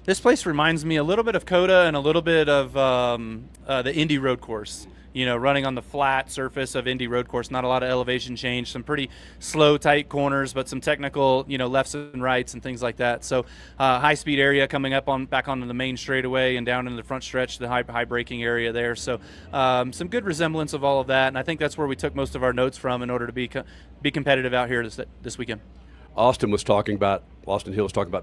This place reminds me a little bit of Coda and a little bit of the Indy road course. You know, running on the flat surface of Indy road course, not a lot of elevation change, some pretty slow, tight corners, but some technical, you know, lefts and rights and things like that. So high-speed area coming up back onto the main straightaway and down into the front stretch, the high braking area there. So some good resemblance of all of that, and I think that's where we took most of our notes from in order to be competitive out here this weekend. Austin Hill was talking about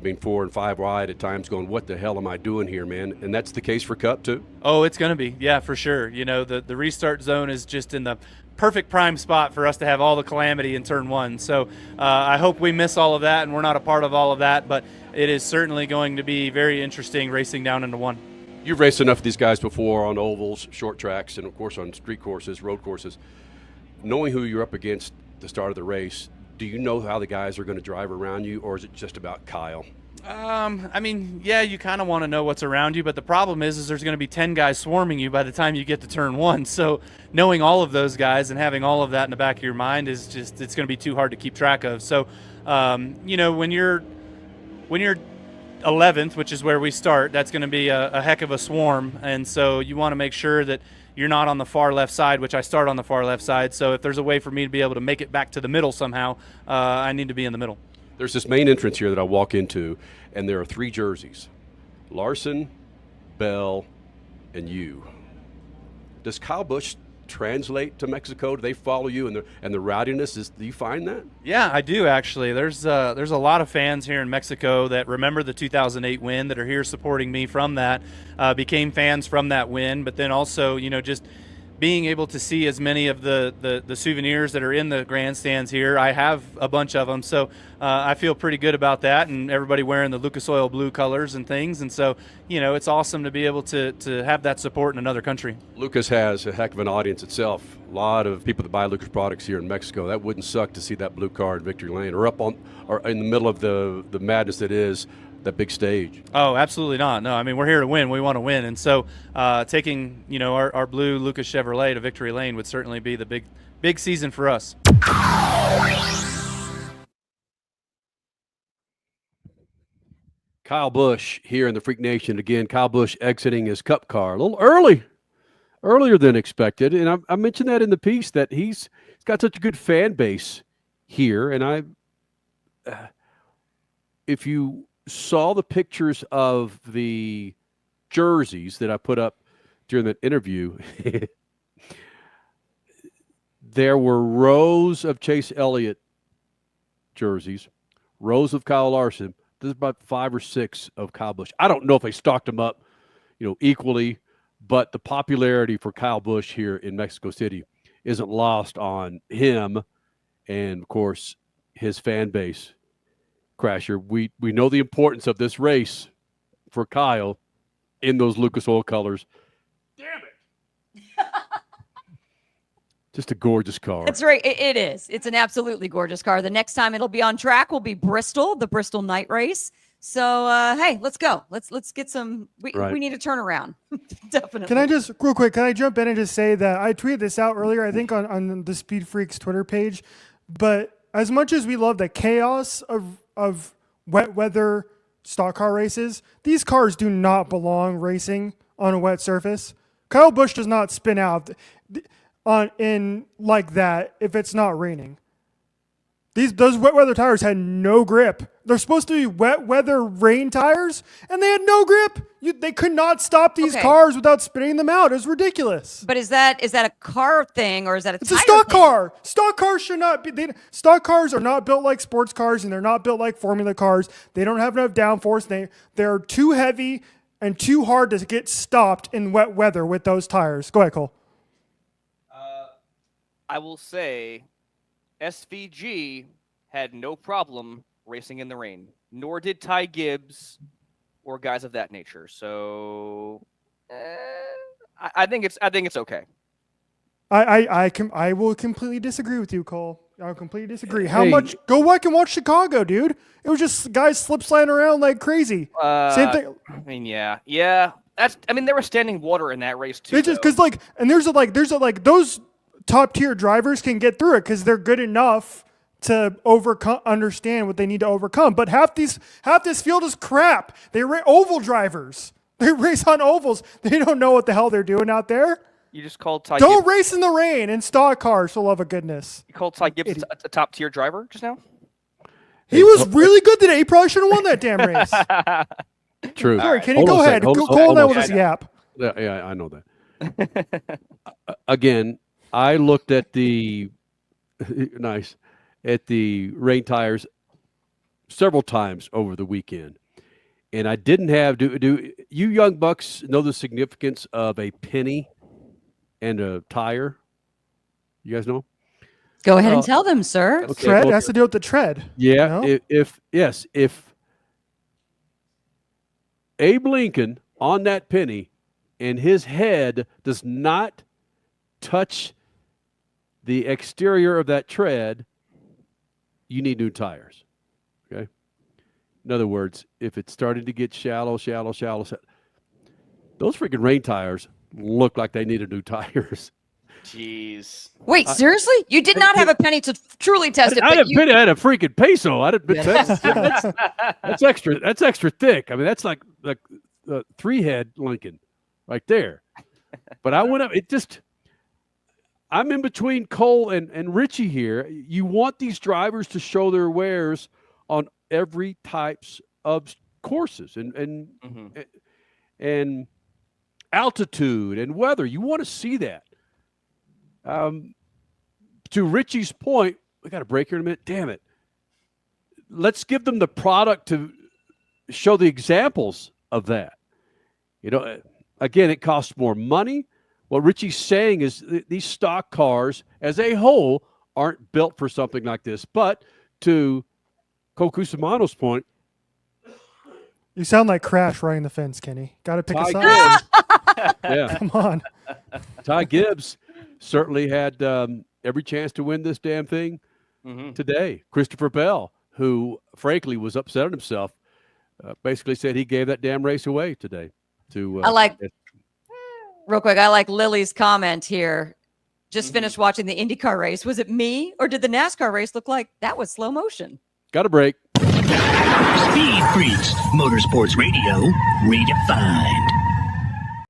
being 4 and 5 wide at times, going, what the hell am I doing here, man? And that's the case for Cup too. Oh, it's going to be. Yeah, for sure. You know, the restart zone is just in the perfect prime spot for us to have all the calamity in turn 1. So I hope we miss all of that and we're not a part of all of that, but it is certainly going to be very interesting racing down into 1. You've raced enough of these guys before on ovals, short tracks, and of course on street courses, road courses. Knowing who you're up against at the start of the race, do you know how the guys are going to drive around you, or is it just about Kyle? I mean, yeah, you kind of want to know what's around you, but the problem is there's going to be 10 guys swarming you by the time you get to turn 1. So knowing all of those guys and having all of that in the back of your mind is just, it's going to be too hard to keep track of. So, you know, when you're 11th, which is where we start, that's going to be a heck of a swarm. And so you want to make sure that you're not on the far left side, which I start on the far left side. So if there's a way for me to be able to make it back to the middle somehow, I need to be in the middle. There's this main entrance here that I walk into, and there are 3 jerseys: Larson, Bell, and you. Does Kyle Busch translate to Mexico? Do they follow you, and the rowdiness do you find that? Yeah, I do actually. There's a lot of fans here in Mexico that remember the 2008 win, that are here supporting me from that, became fans from that win, but then also, you know, just being able to see as many of the souvenirs that are in the grandstands here. I have a bunch of them, so I feel pretty good about that, and everybody wearing the Lucas Oil blue colors and things, and so, you know, it's awesome to be able to have that support in another country. Lucas has a heck of an audience itself. A lot of people that buy Lucas products here in Mexico. That wouldn't suck to see that blue car in Victory Lane or or in the middle of the madness that is that big stage. Oh, absolutely not. No, I mean, we're here to win. We want to win. And so taking, you know, our blue Lucas Chevrolet to Victory Lane would certainly be the big season for us. Kyle Busch here in the Freak Nation. Again, Kyle Busch exiting his Cup car a little earlier than expected. And I mentioned that in the piece that he's got such a good fan base here. And if you saw the pictures of the jerseys that I put up during that interview, there were rows of Chase Elliott jerseys, rows of Kyle Larson. There's about 5 or 6 of Kyle Busch. I don't know if they stocked them up, you know, equally, but the popularity for Kyle Busch here in Mexico City isn't lost on him and, of course, his fan base. Crasher, we know the importance of this race for Kyle in those Lucas Oil colors. Damn it. Just a gorgeous car. That's right. It is. It's an absolutely gorgeous car. The next time it'll be on track will be Bristol, the Bristol night race. So, hey, let's go. Let's get some. We need a turnaround. Definitely. Can I just, real quick, jump in and just say that I tweeted this out earlier, I think on the SpeedFreaks Twitter page, but as much as we love the chaos of wet weather stock car races, these cars do not belong racing on a wet surface. Kyle Busch does not spin out in like that if it's not raining. Those wet weather tires had no grip. They're supposed to be wet weather rain tires, and they had no grip. They could not stop these cars without spinning them out. It was ridiculous. But is that a car thing, or is that It's a stock car. Stock cars should not be. Stock cars are not built like sports cars, and they're not built like formula cars. They don't have enough downforce. They're too heavy and too hard to get stopped in wet weather with those tires. Go ahead, Cole. I will say SVG had no problem racing in the rain, nor did Ty Gibbs or guys of that nature. So I think it's okay. I will completely disagree with you, Cole. I'll completely disagree. Go back and watch Chicago, dude. It was just guys slip sliding around like crazy. Same thing. I mean, yeah. There was standing water in that race too. It's just because there's those top tier drivers can get through it because they're good enough to understand what they need to overcome. But half this field is crap. Oval drivers. They race on ovals. They don't know what the hell they're doing out there. You just called Ty Don't Gibbs. race in the rain in stock cars, for love of goodness. You called Ty Gibbs a top tier driver just now? He was really good today. He probably should have won that damn race. True. Sorry, Kenny, go ahead. Cole and I will just yap. Yeah, I know that. Again, I looked at the rain tires several times over the weekend. And I didn't have, do you young bucks know the significance of a penny and a tire? You guys know? Go ahead and tell them, sir. Okay, Tread well, has to do with the tread. Yeah. you know? If Abe Lincoln on that penny and his head does not touch the exterior of that tread, you need new tires. Okay. In other words, if it's starting to get shallow, those freaking rain tires look like they needed new tires. Jeez. Wait, seriously? You did not have a penny to truly test it. I but had a you- penny. I had a freaking peso. That's extra. That's extra thick. I mean, that's like three-head Lincoln right there. But I went up. I'm in between Cole and Richie here. You want these drivers to show their wares on every types of courses and altitude and weather. You want to see that. To Richie's point, we got a break here in a minute. Damn it. Let's give them the product to show the examples of that. You know, again, it costs more money. What Richie's saying is these stock cars as a whole aren't built for something like this. But to Cole Cusimano's point, You sound like Crash riding the fence, Kenny. Got to pick a Ty side. yeah. Come on. Ty Gibbs certainly had every chance to win this damn thing today. Christopher Bell, who frankly was upset at himself, basically said he gave that damn race away today. Real quick, I like Lily's comment here. Just finished watching the IndyCar race. Was it me, or did the NASCAR race look like that was slow motion? Got a break. Speed Freaks, Motorsports Radio, redefined.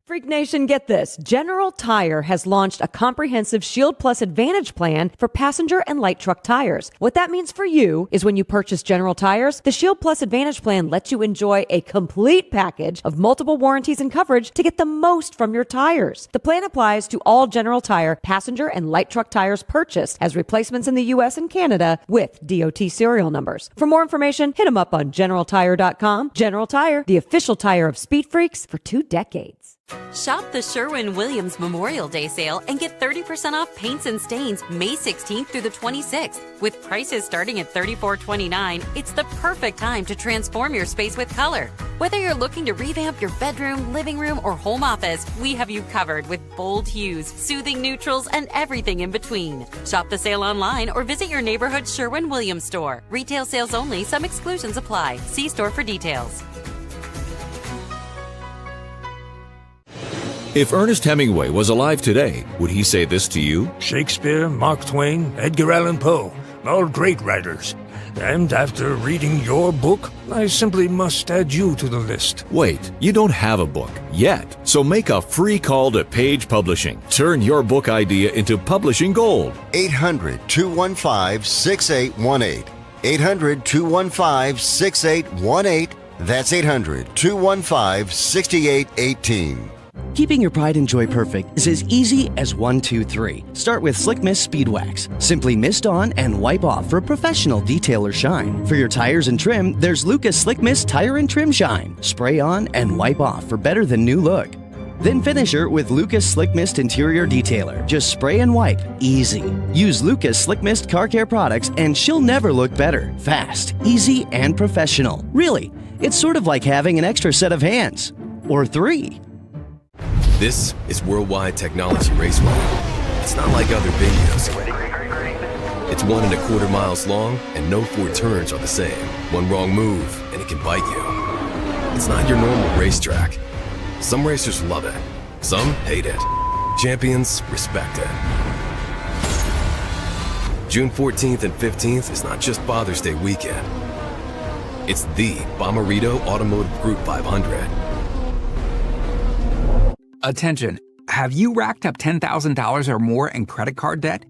Freak Nation, get this. General Tire has launched a comprehensive Shield Plus Advantage plan for passenger and light truck tires. What that means for you is when you purchase General Tires, the Shield Plus Advantage plan lets you enjoy a complete package of multiple warranties and coverage to get the most from your tires. The plan applies to all General Tire passenger and light truck tires purchased as replacements in the U.S. and Canada with DOT serial numbers. For more information, hit them up on GeneralTire.com. General Tire, the official tire of Speed Freaks for 2 decades. Shop the Sherwin-Williams Memorial Day sale and get 30% off paints and stains May 16th through the 26th. With prices starting at $34.29, it's the perfect time to transform your space with color. Whether you're looking to revamp your bedroom, living room, or home office, we have you covered with bold hues, soothing neutrals, and everything in between. Shop the sale online or visit your neighborhood Sherwin-Williams store. Retail sales only. Some exclusions apply. See store for details. If Ernest Hemingway was alive today, would he say this to you? Shakespeare, Mark Twain, Edgar Allan Poe, all great writers. And after reading your book, I simply must add you to the list. Wait, you don't have a book yet. So make a free call to Page Publishing. Turn your book idea into publishing gold. 800-215-6818. 800-215-6818. That's 800-215-6818. Keeping your pride and joy perfect is as easy as 1, 2, 3. Start with Slick Mist Speed Wax. Simply mist on and wipe off for a professional detail or shine. For your tires and trim, there's Lucas Slick Mist Tire and Trim Shine. Spray on and wipe off for better than new look. Then finish her with Lucas Slick Mist Interior Detailer. Just spray and wipe. Easy. Use Lucas Slick Mist Car Care products and she'll never look better. Fast, easy, and professional. Really, it's sort of like having an extra set of hands. Or 3. This is WorldWide Technology Raceway. It's not like other videos. It's 1 1/4 miles long, and no 4 turns are the same. One wrong move, and it can bite you. It's not your normal racetrack. Some racers love it. Some hate it. Champions respect it. June 14th and 15th is not just Father's Day weekend. It's the Bomarito Automotive Group 500. Attention, have you racked up $10,000 or more in credit card debt?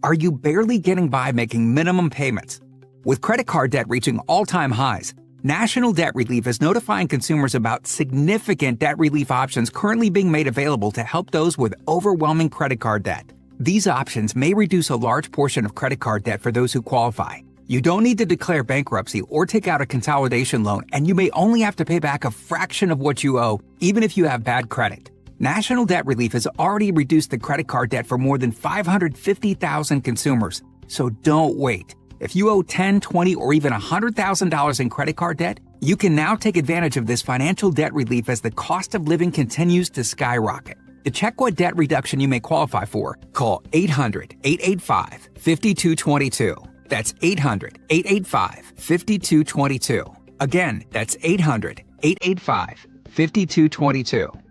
Are you barely getting by making minimum payments? With credit card debt reaching all-time highs, National Debt Relief is notifying consumers about significant debt relief options currently being made available to help those with overwhelming credit card debt. These options may reduce a large portion of credit card debt for those who qualify. You don't need to declare bankruptcy or take out a consolidation loan, and you may only have to pay back a fraction of what you owe, even if you have bad credit. National Debt Relief has already reduced the credit card debt for more than 550,000 consumers. So don't wait. If you owe $10, $20, or even $100,000 in credit card debt, you can now take advantage of this financial debt relief as the cost of living continues to skyrocket. To check what debt reduction you may qualify for, call 800-885-5222. That's 800-885-5222. Again, that's 800-885-5222.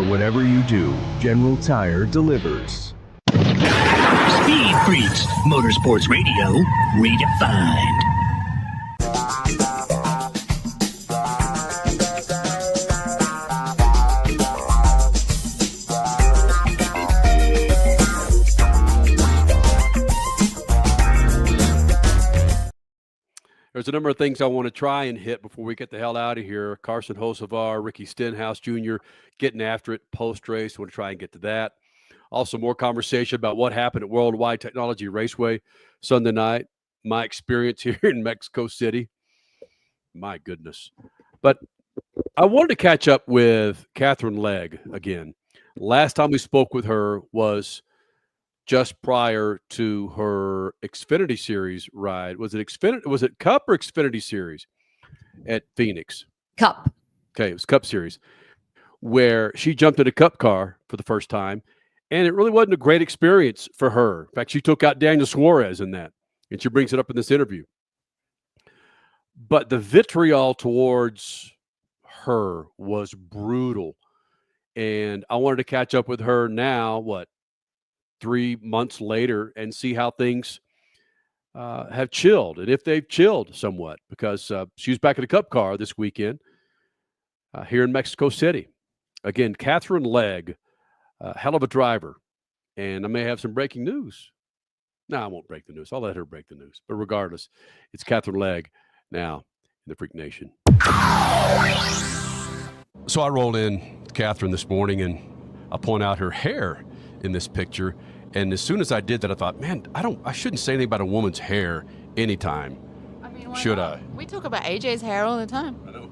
Whatever you do, General Tire delivers. Speed Freaks, Motorsports Radio, redefined. There's a number of things I want to try and hit before we get the hell out of here. Carson Hocevar, Ricky Stenhouse Jr. getting after it post-race. I want to try and get to that. Also, more conversation about what happened at WorldWide Technology Raceway Sunday night. My experience here in Mexico City. My goodness. But I wanted to catch up with Katherine Legge again. Last time we spoke with her was just prior to her Xfinity Series ride. Was it Cup or Xfinity Series at Phoenix? Cup. Okay, it was Cup Series, where she jumped in a Cup car for the first time, and it really wasn't a great experience for her. In fact, she took out Daniel Suarez in that, and she brings it up in this interview. But the vitriol towards her was brutal, and I wanted to catch up with her now, 3 months later, and see how things have chilled, and if they've chilled somewhat, because she was back in a Cup car this weekend here in Mexico City. Again, Katherine Legge, hell of a driver, and I may have some breaking news. No, I won't break the news. I'll let her break the news. But regardless, it's Katherine Legge now in the Freak Nation. So I rolled in Katherine this morning, and I point out her hair in this picture, and as soon as I did that, I thought, man, I shouldn't say anything about a woman's hair anytime. I mean, should I? We talk about AJ's hair all the time. I know.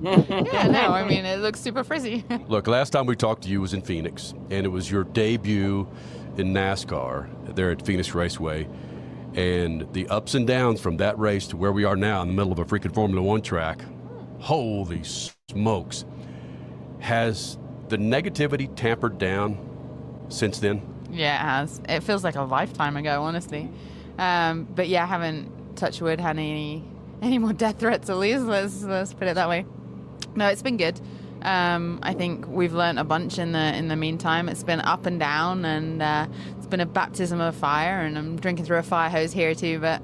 Yeah, no, I mean, it looks super frizzy. Look, last time we talked to you was in Phoenix, and it was your debut in NASCAR there at Phoenix Raceway, and the ups and downs from that race to where we are now in the middle of a freaking Formula One track. Holy smokes. Has the negativity tampered down since then? Yeah, it has. It feels like a lifetime ago, honestly. But yeah, I haven't, touch wood, had any more death threats at least. Let's put it that way. No, it's been good. I think we've learned a bunch in the meantime. It's been up and down, and it's been a baptism of fire, and I'm drinking through a fire hose here too. But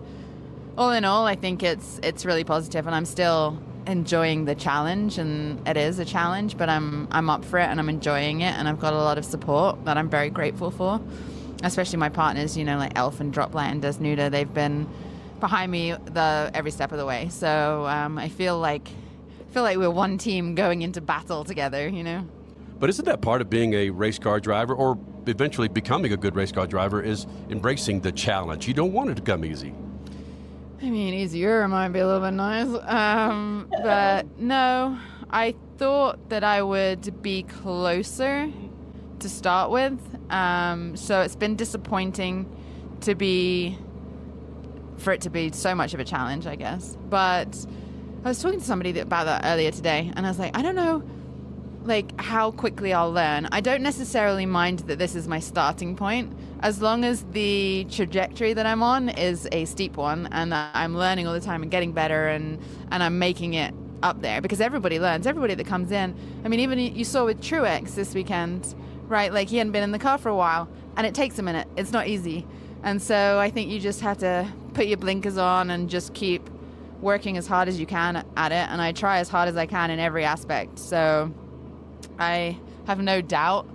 all in all, I think it's really positive, and I'm still enjoying the challenge, and it is a challenge, but I'm up for it, and I'm enjoying it, and I've got a lot of support that I'm very grateful for, especially my partners, like Elf and Droplet and Desnuda. They've been behind me every step of the way, so I feel like we're one team going into battle together, But isn't that part of being a race car driver, or eventually becoming a good race car driver, is embracing the challenge? You don't want it to come easy. I mean, easier might be a little bit nice. But no, I thought that I would be closer to start with. So it's been disappointing for it to be so much of a challenge, I guess. But I was talking to somebody about that earlier today, and I was like, I don't know, how quickly I'll learn. I don't necessarily mind that this is my starting point, as long as the trajectory that I'm on is a steep one, and that I'm learning all the time and getting better, and I'm making it up there, because everybody learns. Everybody that comes in, I mean, even you saw with Truex this weekend, right? He hadn't been in the car for a while, and it takes a minute. It's not easy. And so I think you just have to put your blinkers on and just keep working as hard as you can at it, and I try as hard as I can in every aspect. So I have no doubt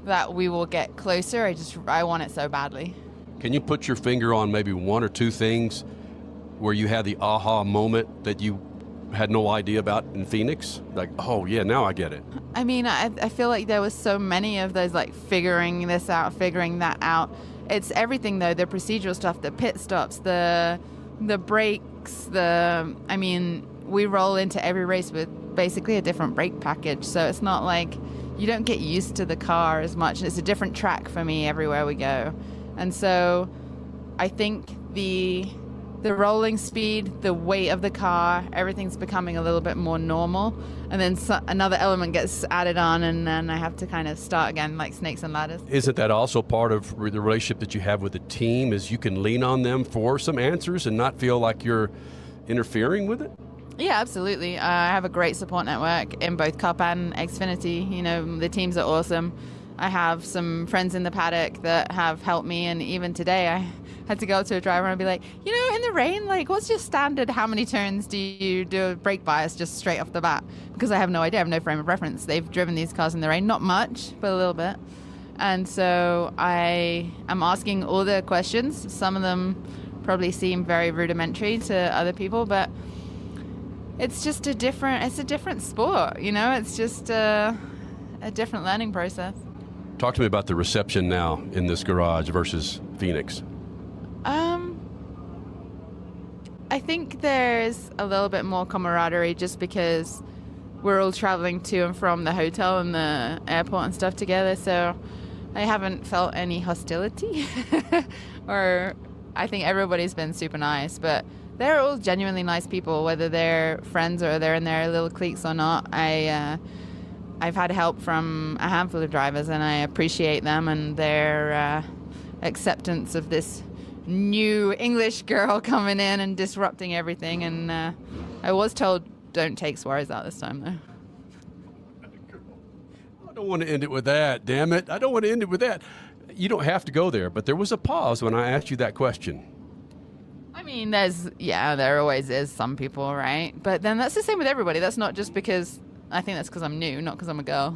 that we will get closer. I want it so badly. Can you put your finger on maybe one or two things where you had the aha moment that you had no idea about in Phoenix? Like, oh yeah, now I get it. I mean, I feel like there was so many of those, like figuring this out, figuring that out. It's everything though, the procedural stuff, the pit stops, the brakes, I mean, we roll into every race with basically a different brake package. So it's not like you don't get used to the car as much. It's a different track for me everywhere we go. And so I think the rolling speed, the weight of the car, everything's becoming a little bit more normal. And then another element gets added on, and then I have to kind of start again like snakes and ladders. Isn't that also part of the relationship that you have with the team, is you can lean on them for some answers and not feel like you're interfering with it? Yeah, absolutely. I have a great support network in both Cup and Xfinity. You know, the teams are awesome. I have some friends in the paddock that have helped me, and even today I had to go to a driver and be like, you know, in the rain, like, what's your standard? How many turns do you do a brake bias just straight off the bat? Because I have no idea. I have no frame of reference. They've driven these cars in the rain, not much, but a little bit. And so I am asking all the questions. Some of them probably seem very rudimentary to other people, but it's just a different sport, you know? It's just a different learning process. Talk to me about the reception now in this garage versus Phoenix. I think there's a little bit more camaraderie just because we're all traveling to and from the hotel and the airport and stuff together, so I haven't felt any hostility. Or I think everybody's been super nice, but they're all genuinely nice people, whether they're friends or they're in their little cliques or not. I've had help from a handful of drivers, and I appreciate them and their acceptance of this new English girl coming in and disrupting everything. And I was told, don't take Suarez out this time, though. I don't want to end it with that, damn it. I don't want to end it with that. You don't have to go there, but there was a pause when I asked you that question. I mean, there always is some people, right? But then that's the same with everybody. That's not just because, I think that's because I'm new, not because I'm a girl.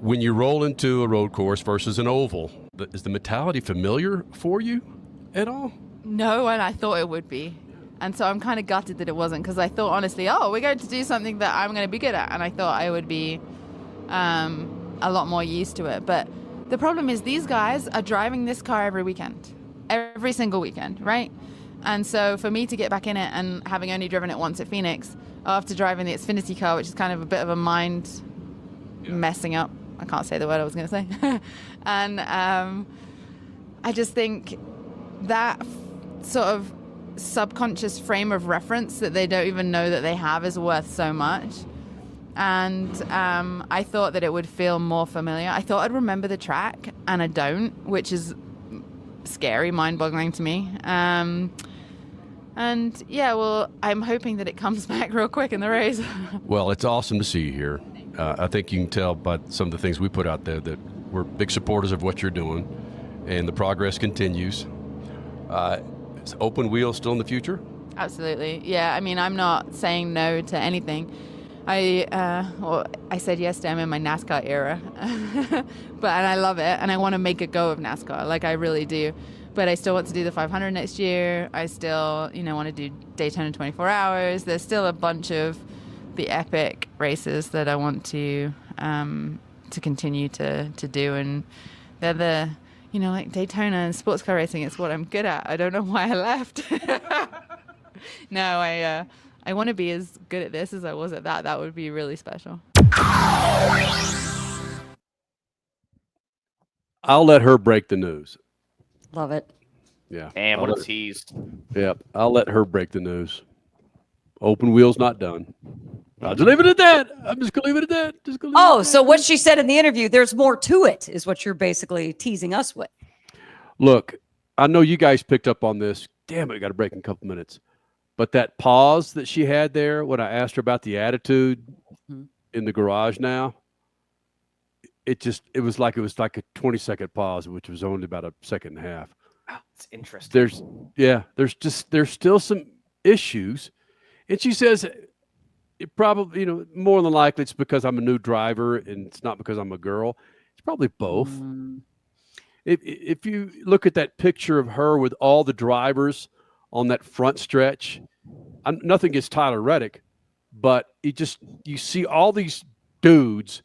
When you roll into a road course versus an oval, is the mentality familiar for you at all? No, and I thought it would be. And so I'm kind of gutted that it wasn't, because I thought, honestly, we're going to do something that I'm going to be good at. And I thought I would be a lot more used to it. But the problem is these guys are driving this car every weekend, every single weekend, right? And so for me to get back in it, and having only driven it once at Phoenix, after driving the Xfinity car, which is kind of a bit of a mind messing up. I can't say the word I was going to say. And I just think that sort of subconscious frame of reference that they don't even know that they have is worth so much. And I thought that it would feel more familiar. I thought I'd remember the track, and I don't, which is scary, mind-boggling to me. And yeah, well, I'm hoping that it comes back real quick in the race. Well, it's awesome to see you here. I think you can tell by some of the things we put out there that we're big supporters of what you're doing, and the progress continues. Is open wheel still in the future? Absolutely. Yeah, I mean, I'm not saying no to anything. I said yesterday I'm in my NASCAR era, and I love it, and I want to make a go of NASCAR, like I really do. But I still want to do the 500 next year. I still, want to do Daytona 24 Hours. There's still a bunch of the epic races that I want to continue to do, and they're the, like Daytona and sports car racing. It's what I'm good at. I don't know why I left. No, I want to be as good at this as I was at that. That would be really special. I'll let her break the news. Love it. Yeah. And what a tease. Yeah, I'll let her break the news. Open wheel's not done. I'll just leave it at that. I'm just going to leave it at that. So what she said in the interview, there's more to it, is what you're basically teasing us with. Look, I know you guys picked up on this. Damn it, we got to break in a couple minutes. But that pause that she had there when I asked her about the attitude in the garage now, it was like a 20-second pause, which was only about a second and a half. Oh, it's interesting. There's still some issues. And she says it probably, more than likely it's because I'm a new driver and it's not because I'm a girl. It's probably both. If you look at that picture of her with all the drivers on that front stretch, nothing against Tyler Reddick, but you see all these dudes,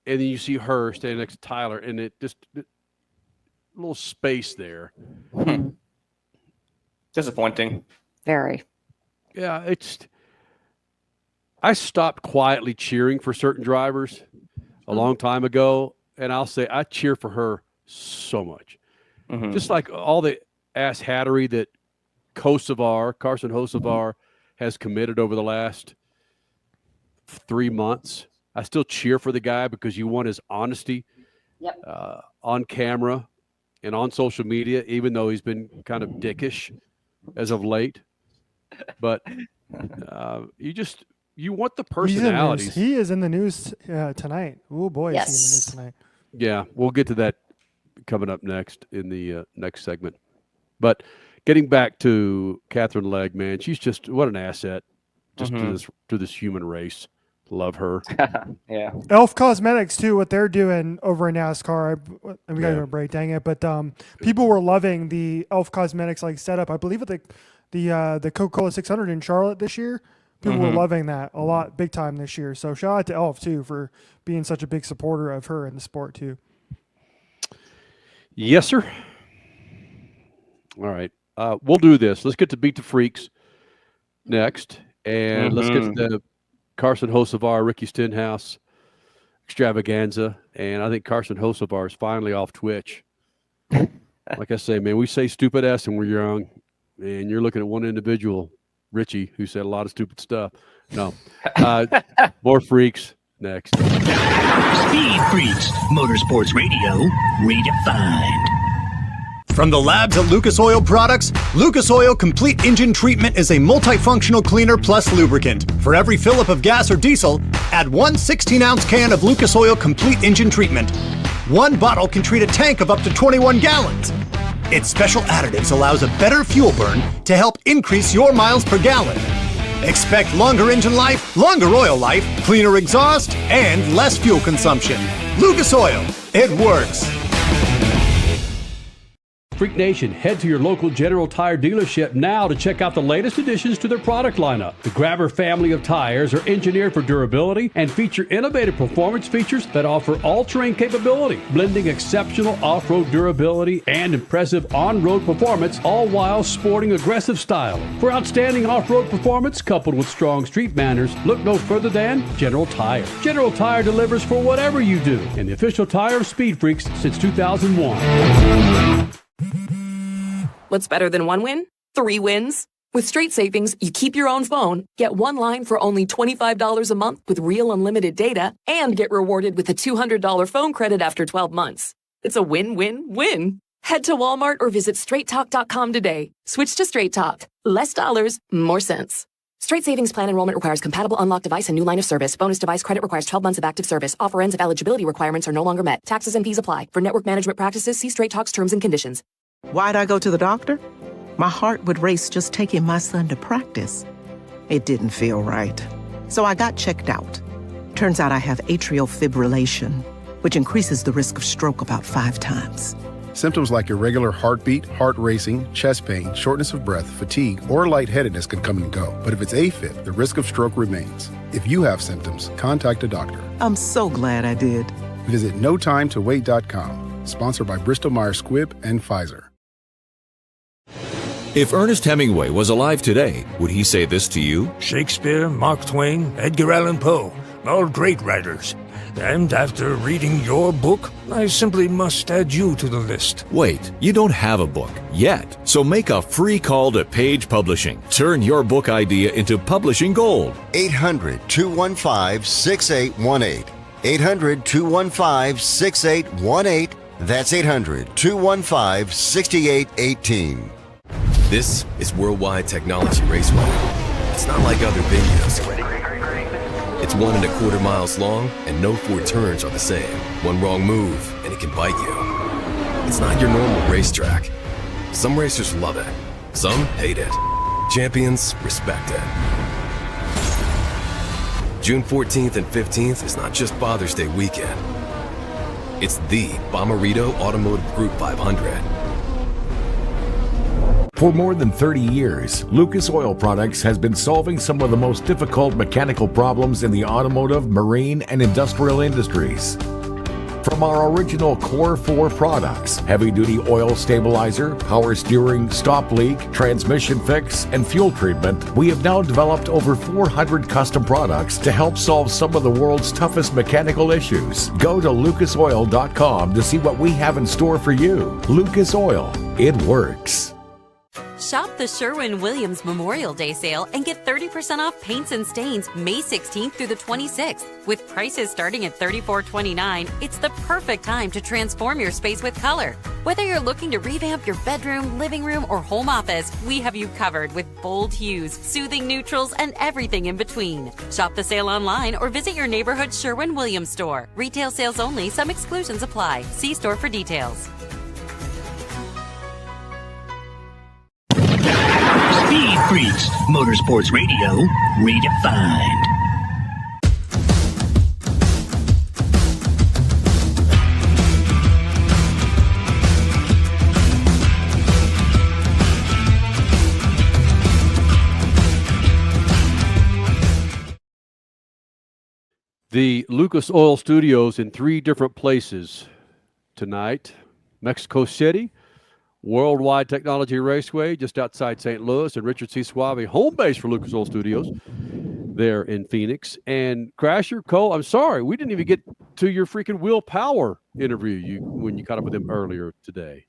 and then you see her standing next to Tyler, and a little space there. Disappointing. Very. Yeah, I stopped quietly cheering for certain drivers a long time ago, and I'll say I cheer for her so much. Just like all the ass hattery that Carson Hocevar has committed over the last 3 months. I still cheer for the guy because you want his honesty on camera and on social media, even though he's been kind of dickish as of late. But you want the personalities. He is in the news tonight. Oh boy, yes. Is he in the news tonight. Yeah, we'll get to that coming up next in the next segment. But getting back to Katherine Legge, man, she's just what an asset just to this human race. Love her. Yeah. Elf Cosmetics too. What they're doing over in NASCAR. We got to go to break. Dang it! But people were loving the Elf Cosmetics setup. I believe at the Coca-Cola 600 in Charlotte this year. People were loving that a lot, big time this year. So shout out to Elf too for being such a big supporter of her in the sport too. Yes, sir. All right. We'll do this. Let's get to Beat the Freaks next. And let's get to the Carson Hocevar, Ricky Stenhouse extravaganza. And I think Carson Hocevar is finally off Twitch. Like I say, man, we say stupid ass when we're young. And you're looking at one individual, Richie, who said a lot of stupid stuff. No. More freaks next. Speed Freaks, Motorsports Radio, redefined. From the labs at Lucas Oil Products, Lucas Oil Complete Engine Treatment is a multifunctional cleaner plus lubricant. For every fill-up of gas or diesel, add one 16-ounce can of Lucas Oil Complete Engine Treatment. One bottle can treat a tank of up to 21 gallons. Its special additives allows a better fuel burn to help increase your miles per gallon. Expect longer engine life, longer oil life, cleaner exhaust, and less fuel consumption. Lucas Oil, it works. Freak Nation, head to your local General Tire dealership now to check out the latest additions to their product lineup. The Grabber family of tires are engineered for durability and feature innovative performance features that offer all-terrain capability, blending exceptional off-road durability and impressive on-road performance, all while sporting aggressive style. For outstanding off-road performance coupled with strong street manners, look no further than General Tire. General Tire delivers for whatever you do, and the official tire of Speed Freaks since 2001. What's better than one win? 3 wins. With Straight Savings, you keep your own phone, get one line for only $25 a month with real unlimited data, and get rewarded with a $200 phone credit after 12 months. It's a win-win-win. Head to Walmart or visit straighttalk.com today. Switch to Straight Talk. Less dollars, more sense. Straight Savings Plan enrollment requires compatible unlocked device and new line of service. Bonus device credit requires 12 months of active service. Offer ends if eligibility requirements are no longer met. Taxes and fees apply. For network management practices, see Straight Talk's terms and conditions. Why'd I go to the doctor? My heart would race just taking my son to practice. It didn't feel right. So I got checked out. Turns out I have atrial fibrillation, which increases the risk of stroke about 5 times. Symptoms like irregular heartbeat, heart racing, chest pain, shortness of breath, fatigue, or lightheadedness can come and go. But if it's AFib, the risk of stroke remains. If you have symptoms, contact a doctor. I'm so glad I did. Visit notimetowait.com. Sponsored by Bristol-Myers Squibb and Pfizer. If Ernest Hemingway was alive today, would he say this to you? Shakespeare, Mark Twain, Edgar Allan Poe, all great writers. And after reading your book, I simply must add you to the list. Wait, you don't have a book yet. So make a free call to Page Publishing. Turn your book idea into publishing gold. 800-215-6818. 800-215-6818. That's 800-215-6818. This is WorldWide Technology Raceway. It's not like other videos. It's 1 1/4 miles long, and no 4 turns are the same. One wrong move, and it can bite you. It's not your normal racetrack. Some racers love it. Some hate it. Champions respect it. June 14th and 15th is not just Father's Day weekend. It's the Bommarito Automotive Group 500. For more than 30 years, Lucas Oil Products has been solving some of the most difficult mechanical problems in the automotive, marine, and industrial industries. From our original Core 4 products, heavy-duty oil stabilizer, power steering, stop leak, transmission fix, and fuel treatment, we have now developed over 400 custom products to help solve some of the world's toughest mechanical issues. Go to lucasoil.com to see what we have in store for you. Lucas Oil, it works. Shop the Sherwin-Williams Memorial Day sale and get 30% off paints and stains May 16th through the 26th. With prices starting at $34.29, it's the perfect time to transform your space with color. Whether you're looking to revamp your bedroom, living room, or home office, we have you covered with bold hues, soothing neutrals, and everything in between. Shop the sale online or visit your neighborhood Sherwin-Williams store. Retail sales only. Some exclusions apply. See store for details. Speed Freaks, Motorsports Radio, redefined. The Lucas Oil Studios in 3 different places tonight. Mexico City, WorldWide Technology Raceway, just outside St. Louis, and Richard C. Suave, home base for Lucas Oil Studios there in Phoenix. And Crasher, Cole, I'm sorry, we didn't even get to your freaking Will Power interview when you caught up with him earlier today.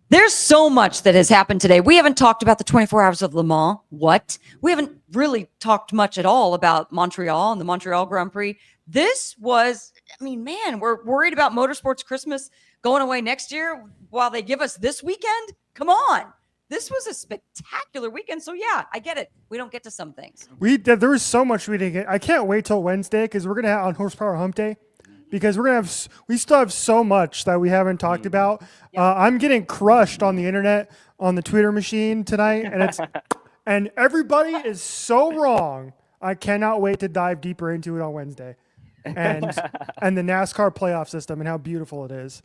There's so much that has happened today. We haven't talked about the 24 Hours of Le Mans. What? We haven't really talked much at all about Montreal and the Montreal Grand Prix. This was, I mean, man, we're worried about Motorsports Christmas going away next year while they give us this weekend. Come on. This was a spectacular weekend. So, yeah, I get it. We don't get to some things. There was so much we didn't get. I can't wait till Wednesday because we're going to have on Horsepower Hump Day. Because we still have so much that we haven't talked about. I'm getting crushed on the internet, on the Twitter machine tonight, and everybody is so wrong. I cannot wait to dive deeper into it on Wednesday, and the NASCAR playoff system and how beautiful it is.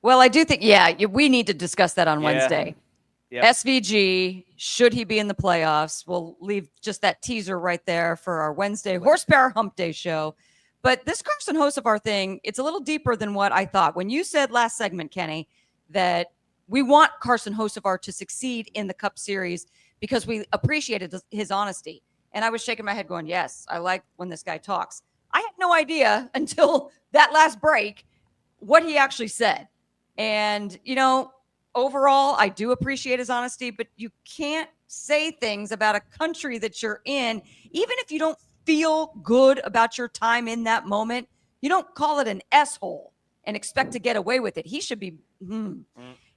Well, I do think, we need to discuss that on Wednesday. Yep. SVG, should he be in the playoffs? We'll leave just that teaser right there for our Wednesday Horsepower Hump Day show. But this Carson Hocevar thing, it's a little deeper than what I thought. When you said last segment, Kenny, that we want Carson Hocevar to succeed in the Cup Series because we appreciated his honesty. And I was shaking my head going, yes, I like when this guy talks. I had no idea until that last break what he actually said. And, overall, I do appreciate his honesty, but you can't say things about a country that you're in, even if you don't feel good about your time in that moment. You don't call it an S-hole and expect to get away with it. He should be,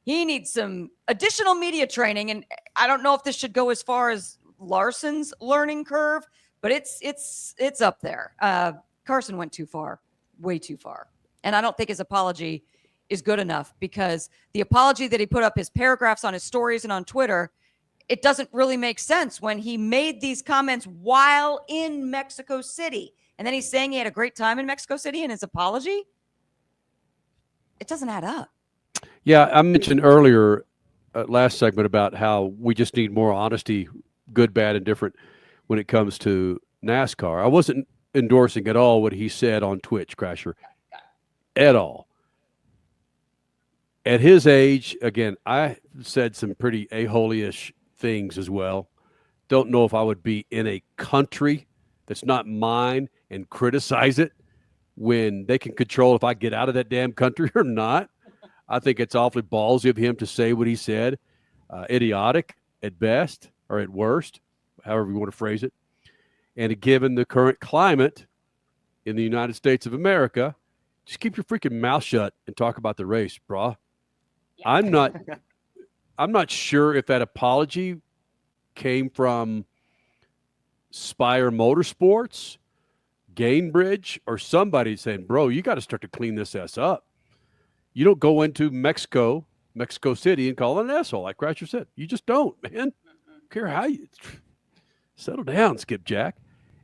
he needs some additional media training. And I don't know if this should go as far as Larson's learning curve, but it's up there. Carson went too far, way too far. And I don't think his apology is good enough, because the apology that he put up, his paragraphs on his stories and on Twitter, it doesn't really make sense when he made these comments while in Mexico City. And then he's saying he had a great time in Mexico City in his apology. It doesn't add up. Yeah, I mentioned earlier, last segment, about how we just need more honesty, good, bad, and different when it comes to NASCAR. I wasn't endorsing at all what he said on Twitch, Crasher, at all. At his age, again, I said some pretty a-hole-ish things as well. Don't know if I would be in a country that's not mine and criticize it when they can control if I get out of that damn country or not. I think it's awfully ballsy of him to say what he said. Idiotic at best, or at worst, however you want to phrase it. And given the current climate in the United States of America, just keep your freaking mouth shut and talk about the race, brah. I'm not sure if that apology came from Spire Motorsports, Gainbridge, or somebody saying, bro, you got to start to clean this ass up. You don't go into Mexico City, and call it an asshole, like Crasher said. You just don't, man. care how you settle down, Skipjack.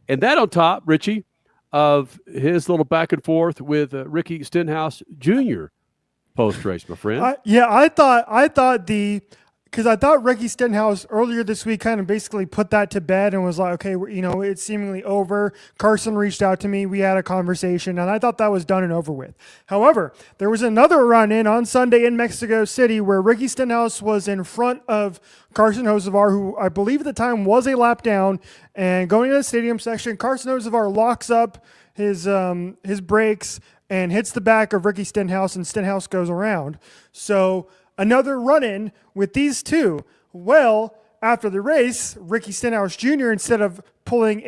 And that on top, Richie, of his little back and forth with Ricky Stenhouse Jr. post race, my friend. I thought because I thought Ricky Stenhouse earlier this week kind of basically put that to bed and was like, okay, it's seemingly over. Carson reached out to me. We had a conversation, and I thought that was done and over with. However, there was another run-in on Sunday in Mexico City where Ricky Stenhouse was in front of Carson Hocevar, who I believe at the time was a lap down, and going into the stadium section, Carson Hocevar locks up his brakes and hits the back of Ricky Stenhouse, and Stenhouse goes around. So another run-in with these two. Well, after the race, Ricky Stenhouse Jr., instead of pulling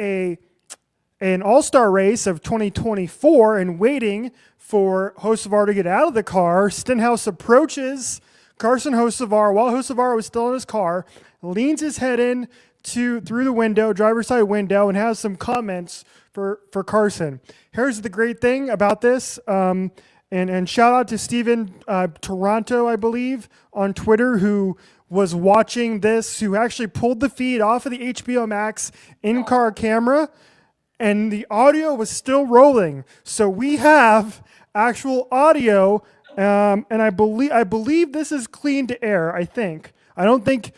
an all-star race of 2024 and waiting for Hocevar to get out of the car, Stenhouse approaches Carson Hocevar while Hocevar was still in his car, leans his head in through the window, driver's side window, and has some comments for Carson. Here's the great thing about this. And shout out to Steven Toronto, I believe, on Twitter, who was watching this, who actually pulled the feed off of the HBO Max in-car camera, and the audio was still rolling. So we have actual audio, and I believe this is clean to air, I think. I don't think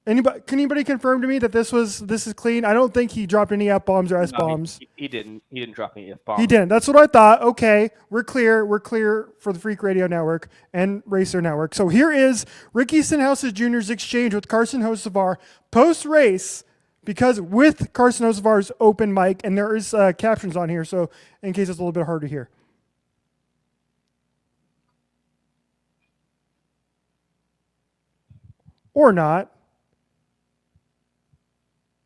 can anybody confirm to me that this is clean? I don't think he dropped any F-bombs or S-bombs. No, he didn't. He didn't drop any F-bombs. He didn't. That's what I thought. Okay, we're clear. We're clear for the Freak Radio Network and Racer Network. So here is Ricky Stenhouse Jr.'s exchange with Carson Hocevar post-race, because with Carson Hocevar's open mic, and there is captions on here, so in case it's a little bit hard to hear. Or not.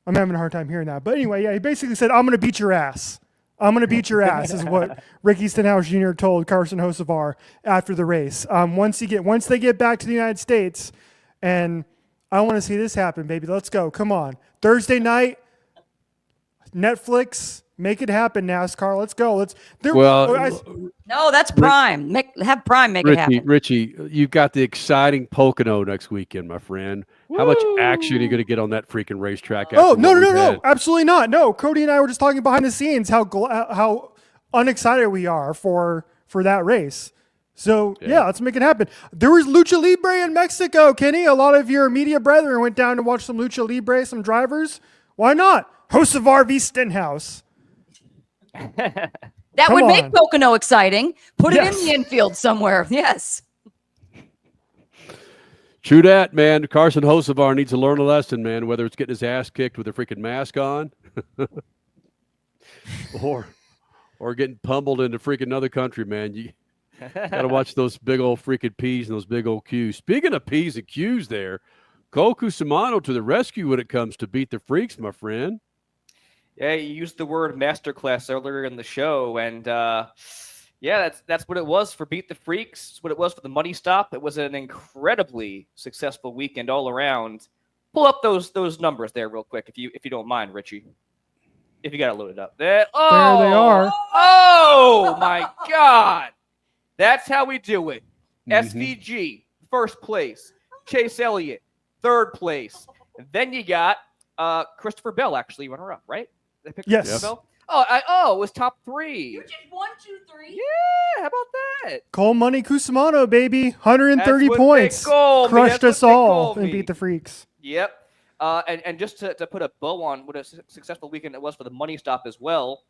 I'm having a hard time hearing that. But anyway, yeah, he basically said, I'm going to beat your ass. I'm going to beat your ass is what Ricky Stenhouse Jr. told Carson Hocevar after the race. Once they get back to the United States, and I want to see this happen, baby. Let's go. Come on. Thursday night, Netflix, make it happen, NASCAR. Let's go. No, that's Prime. Have Prime make it happen. Richie, you've got the exciting Pocono next weekend, my friend. How much action are you going to get on that freaking racetrack? No, absolutely not. No, Cody and I were just talking behind the scenes how unexcited we are for that race. So, yeah, let's make it happen. There was Lucha Libre in Mexico, Kenny. A lot of your media brethren went down to watch some Lucha Libre, some drivers. Why not? Hocevar v. Stenhouse. That would make Pocono exciting. Put it in the infield somewhere. Yes. True that, man. Carson Hocevar needs to learn a lesson, man, whether it's getting his ass kicked with a freaking mask on or getting pummeled into freaking another country, man. You got to watch those big old freaking P's and those big old Q's. Speaking of P's and Q's there, Cole Cusimano to the rescue when it comes to Beat the Freaks, my friend. Yeah, you used the word masterclass earlier in the show, and that's what it was for Beat the Freaks. It's what it was for the Money Stop. It was an incredibly successful weekend all around. Pull up those numbers there real quick, if you don't mind, Richie. If you got it loaded up. There they are. Oh my God! That's how we do it. SVG first place, Chase Elliott third place. And then you got Christopher Bell actually runner up, right? Yes. Bell? It was top three. You did 1, 2, 3. Yeah, how about that? Cole Money Cusimano, baby. 130 points. Crushed us all and beat the Freaks. Yep. And just to put a bow on what a successful weekend it was for the Money Stop as well.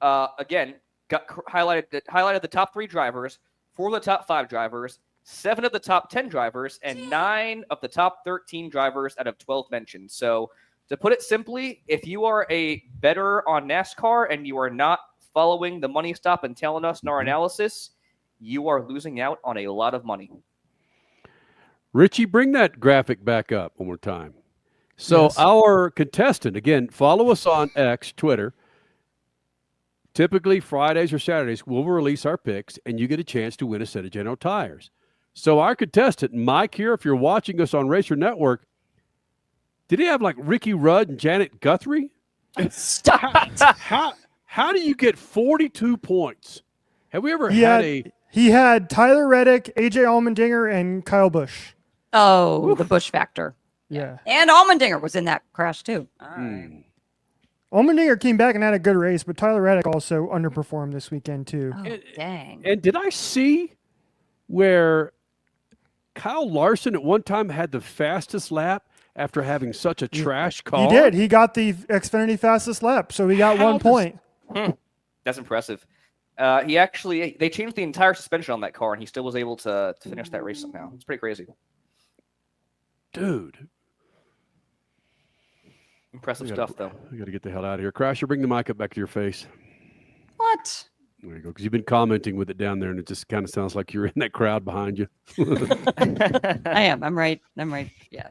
Again, got highlighted the top 3 drivers, 4 of the top 5 drivers, 7 of the top 10 drivers, and 9 of the top 13 drivers out of 12 mentioned. So to put it simply, if you are a bettor on NASCAR and you are not following the Money Stop and telling us in our analysis, you are losing out on a lot of money. Richie, bring that graphic back up one more time. So our contestant, again, follow us on X, Twitter. Typically Fridays or Saturdays, we'll release our picks, and you get a chance to win a set of General Tires. So our contestant, Mike here, if you're watching us on Racer Network, did he have like Ricky Rudd and Janet Guthrie? Stop it. How do you get 42 points? Have we ever He had Tyler Reddick, AJ Allmendinger, and Kyle Busch. Oh, the Busch factor. Yeah. And Allmendinger was in that crash too. Allmendinger came back and had a good race, but Tyler Reddick also underperformed this weekend too. Oh, dang. And did I see where Kyle Larson at one time had the fastest lap after having such a trash car? He did. He got the Xfinity fastest lap, so he got 1 point. That's impressive. They changed the entire suspension on that car, and he still was able to finish that race somehow. It's pretty crazy. Dude. Impressive stuff, though. We got to get the hell out of here. Crasher, bring the mic up back to your face. What? There you go. Because you've been commenting with it down there, and it just kind of sounds like you're in that crowd behind you. I am. I'm right. Yeah.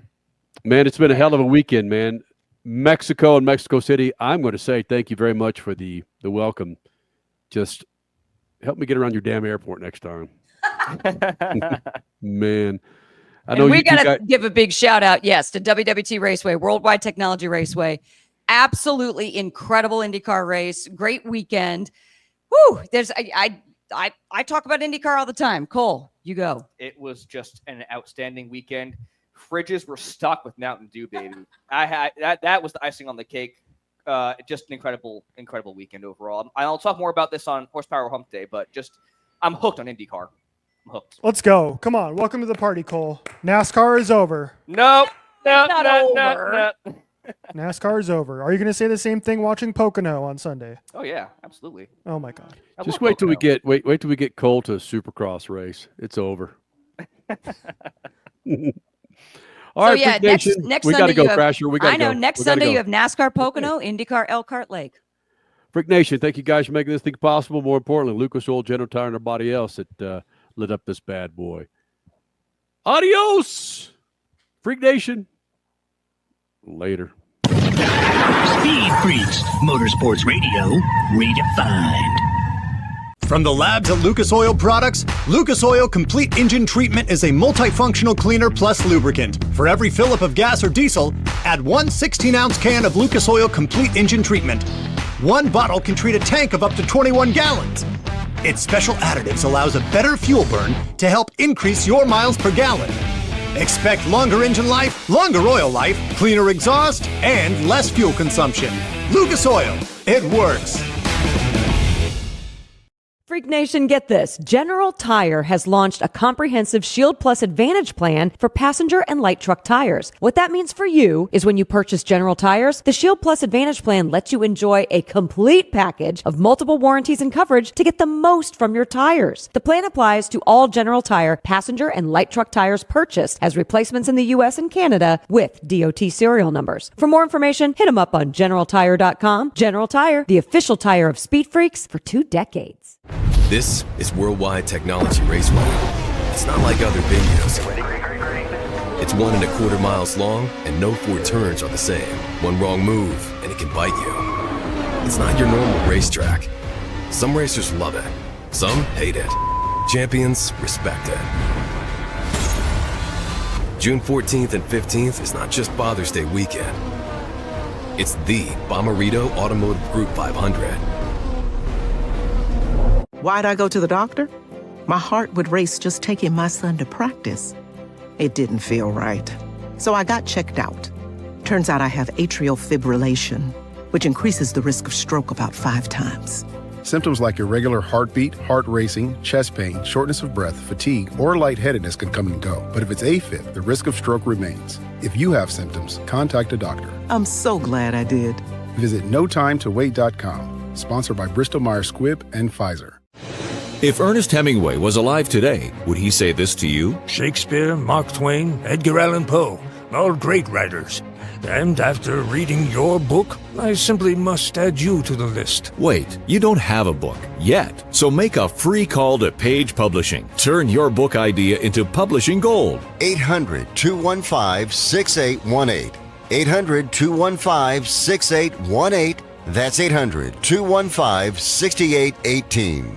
Man, it's been a hell of a weekend, man. Mexico and Mexico City. I'm going to say thank you very much for the welcome. Just help me get around your damn airport next time. Man. I know we got to give a big shout out, yes, to WWT Raceway, Worldwide Technology Raceway. Absolutely incredible IndyCar race. Great weekend. Woo! I talk about IndyCar all the time. Cole, you go. It was just an outstanding weekend. Fridges were stuck with Mountain Dew, baby. That was the icing on the cake. Just an incredible weekend overall. I'll talk more about this on Horsepower Hump Day, but I'm hooked on IndyCar. I'm hooked. Let's go. Come on. Welcome to the party, Cole. NASCAR is over. No. over. NASCAR is over. Are you going to say the same thing watching Pocono on Sunday? Oh yeah, absolutely. Oh my God. Just wait till we get Cole to a Supercross race. It's over. All right, yeah, next we Sunday got to go, you have, Crasher. We got to go. Next Sunday you have NASCAR Pocono, IndyCar Elkhart Lake. Freak Nation, thank you guys for making this thing possible. More importantly, Lucas Oil, General Tire, and everybody else that lit up this bad boy. Adios, Freak Nation. Later. Speed Freaks, Motorsports Radio, redefined. From the labs at Lucas Oil Products, Lucas Oil Complete Engine Treatment is a multifunctional cleaner plus lubricant. For every fill-up of gas or diesel, add one 16-ounce can of Lucas Oil Complete Engine Treatment. One bottle can treat a tank of up to 21 gallons. Its special additives allows a better fuel burn to help increase your miles per gallon. Expect longer engine life, longer oil life, cleaner exhaust, and less fuel consumption. Lucas Oil, it works. Freak Nation, get this. General Tire has launched a comprehensive Shield Plus Advantage plan for passenger and light truck tires. What that means for you is when you purchase General Tires, the Shield Plus Advantage plan lets you enjoy a complete package of multiple warranties and coverage to get the most from your tires. The plan applies to all General Tire passenger and light truck tires purchased as replacements in the U.S. and Canada with DOT serial numbers. For more information, hit them up on GeneralTire.com. General Tire, the official tire of Speed Freaks for 2 decades. This is WorldWide Technology Raceway. It's not like other videos. It's 1 1/4 miles long, and no 4 turns are the same. One wrong move, and it can bite you. It's not your normal racetrack. Some racers love it. Some hate it. Champions respect it. June 14th and 15th is not just Father's Day weekend. It's the Bommarito Automotive Group 500. Why'd I go to the doctor? My heart would race just taking my son to practice. It didn't feel right. So I got checked out. Turns out I have atrial fibrillation, which increases the risk of stroke about 5 times. Symptoms like irregular heartbeat, heart racing, chest pain, shortness of breath, fatigue, or lightheadedness can come and go. But if it's AFib, the risk of stroke remains. If you have symptoms, contact a doctor. I'm so glad I did. Visit notimetowait.com. Sponsored by Bristol-Myers Squibb and Pfizer. If Ernest Hemingway was alive today, would he say this to you? Shakespeare, Mark Twain, Edgar Allan Poe, all great writers. And after reading your book, I simply must add you to the list. Wait, you don't have a book yet. So make a free call to Page Publishing. Turn your book idea into publishing gold. 800-215-6818. 800-215-6818. That's 800-215-6818.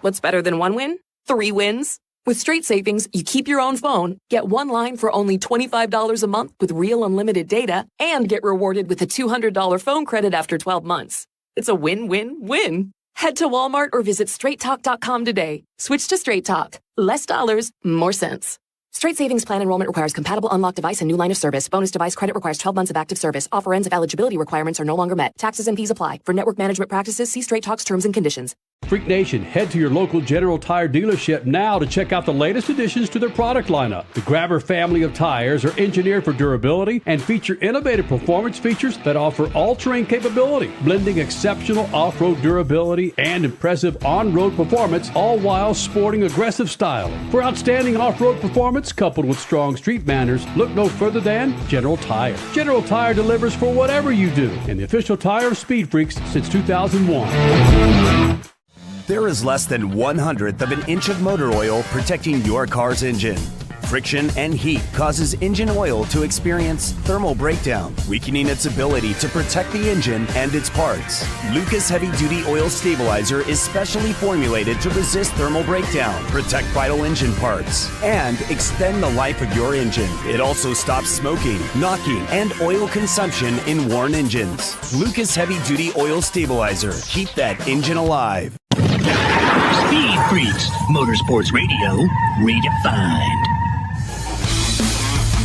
What's better than 1 win? 3 wins. With Straight Savings, you keep your own phone, get 1 line for only $25 a month with real unlimited data, and get rewarded with a $200 phone credit after 12 months. It's a win-win-win. Head to Walmart or visit straighttalk.com today. Switch to Straight Talk. Less dollars, more sense. Straight Savings Plan enrollment requires compatible unlocked device and new line of service. Bonus device credit requires 12 months of active service. Offer ends if eligibility requirements are no longer met. Taxes and fees apply. For network management practices, see Straight Talk's terms and conditions. Freak Nation, head to your local General Tire dealership now to check out the latest additions to their product lineup. The Grabber family of tires are engineered for durability and feature innovative performance features that offer all-terrain capability, blending exceptional off-road durability and impressive on-road performance, all while sporting aggressive style. For outstanding off-road performance coupled with strong street manners, look no further than General Tire. General Tire delivers for whatever you do, and the official tire of SpeedFreaks since 2001. There is less than 1/100th of an inch of motor oil protecting your car's engine. Friction and heat causes engine oil to experience thermal breakdown, weakening its ability to protect the engine and its parts. Lucas Heavy Duty Oil Stabilizer is specially formulated to resist thermal breakdown, protect vital engine parts, and extend the life of your engine. It also stops smoking, knocking, and oil consumption in worn engines. Lucas Heavy Duty Oil Stabilizer. Keep that engine alive. Speed Freaks, Motorsports Radio, redefined.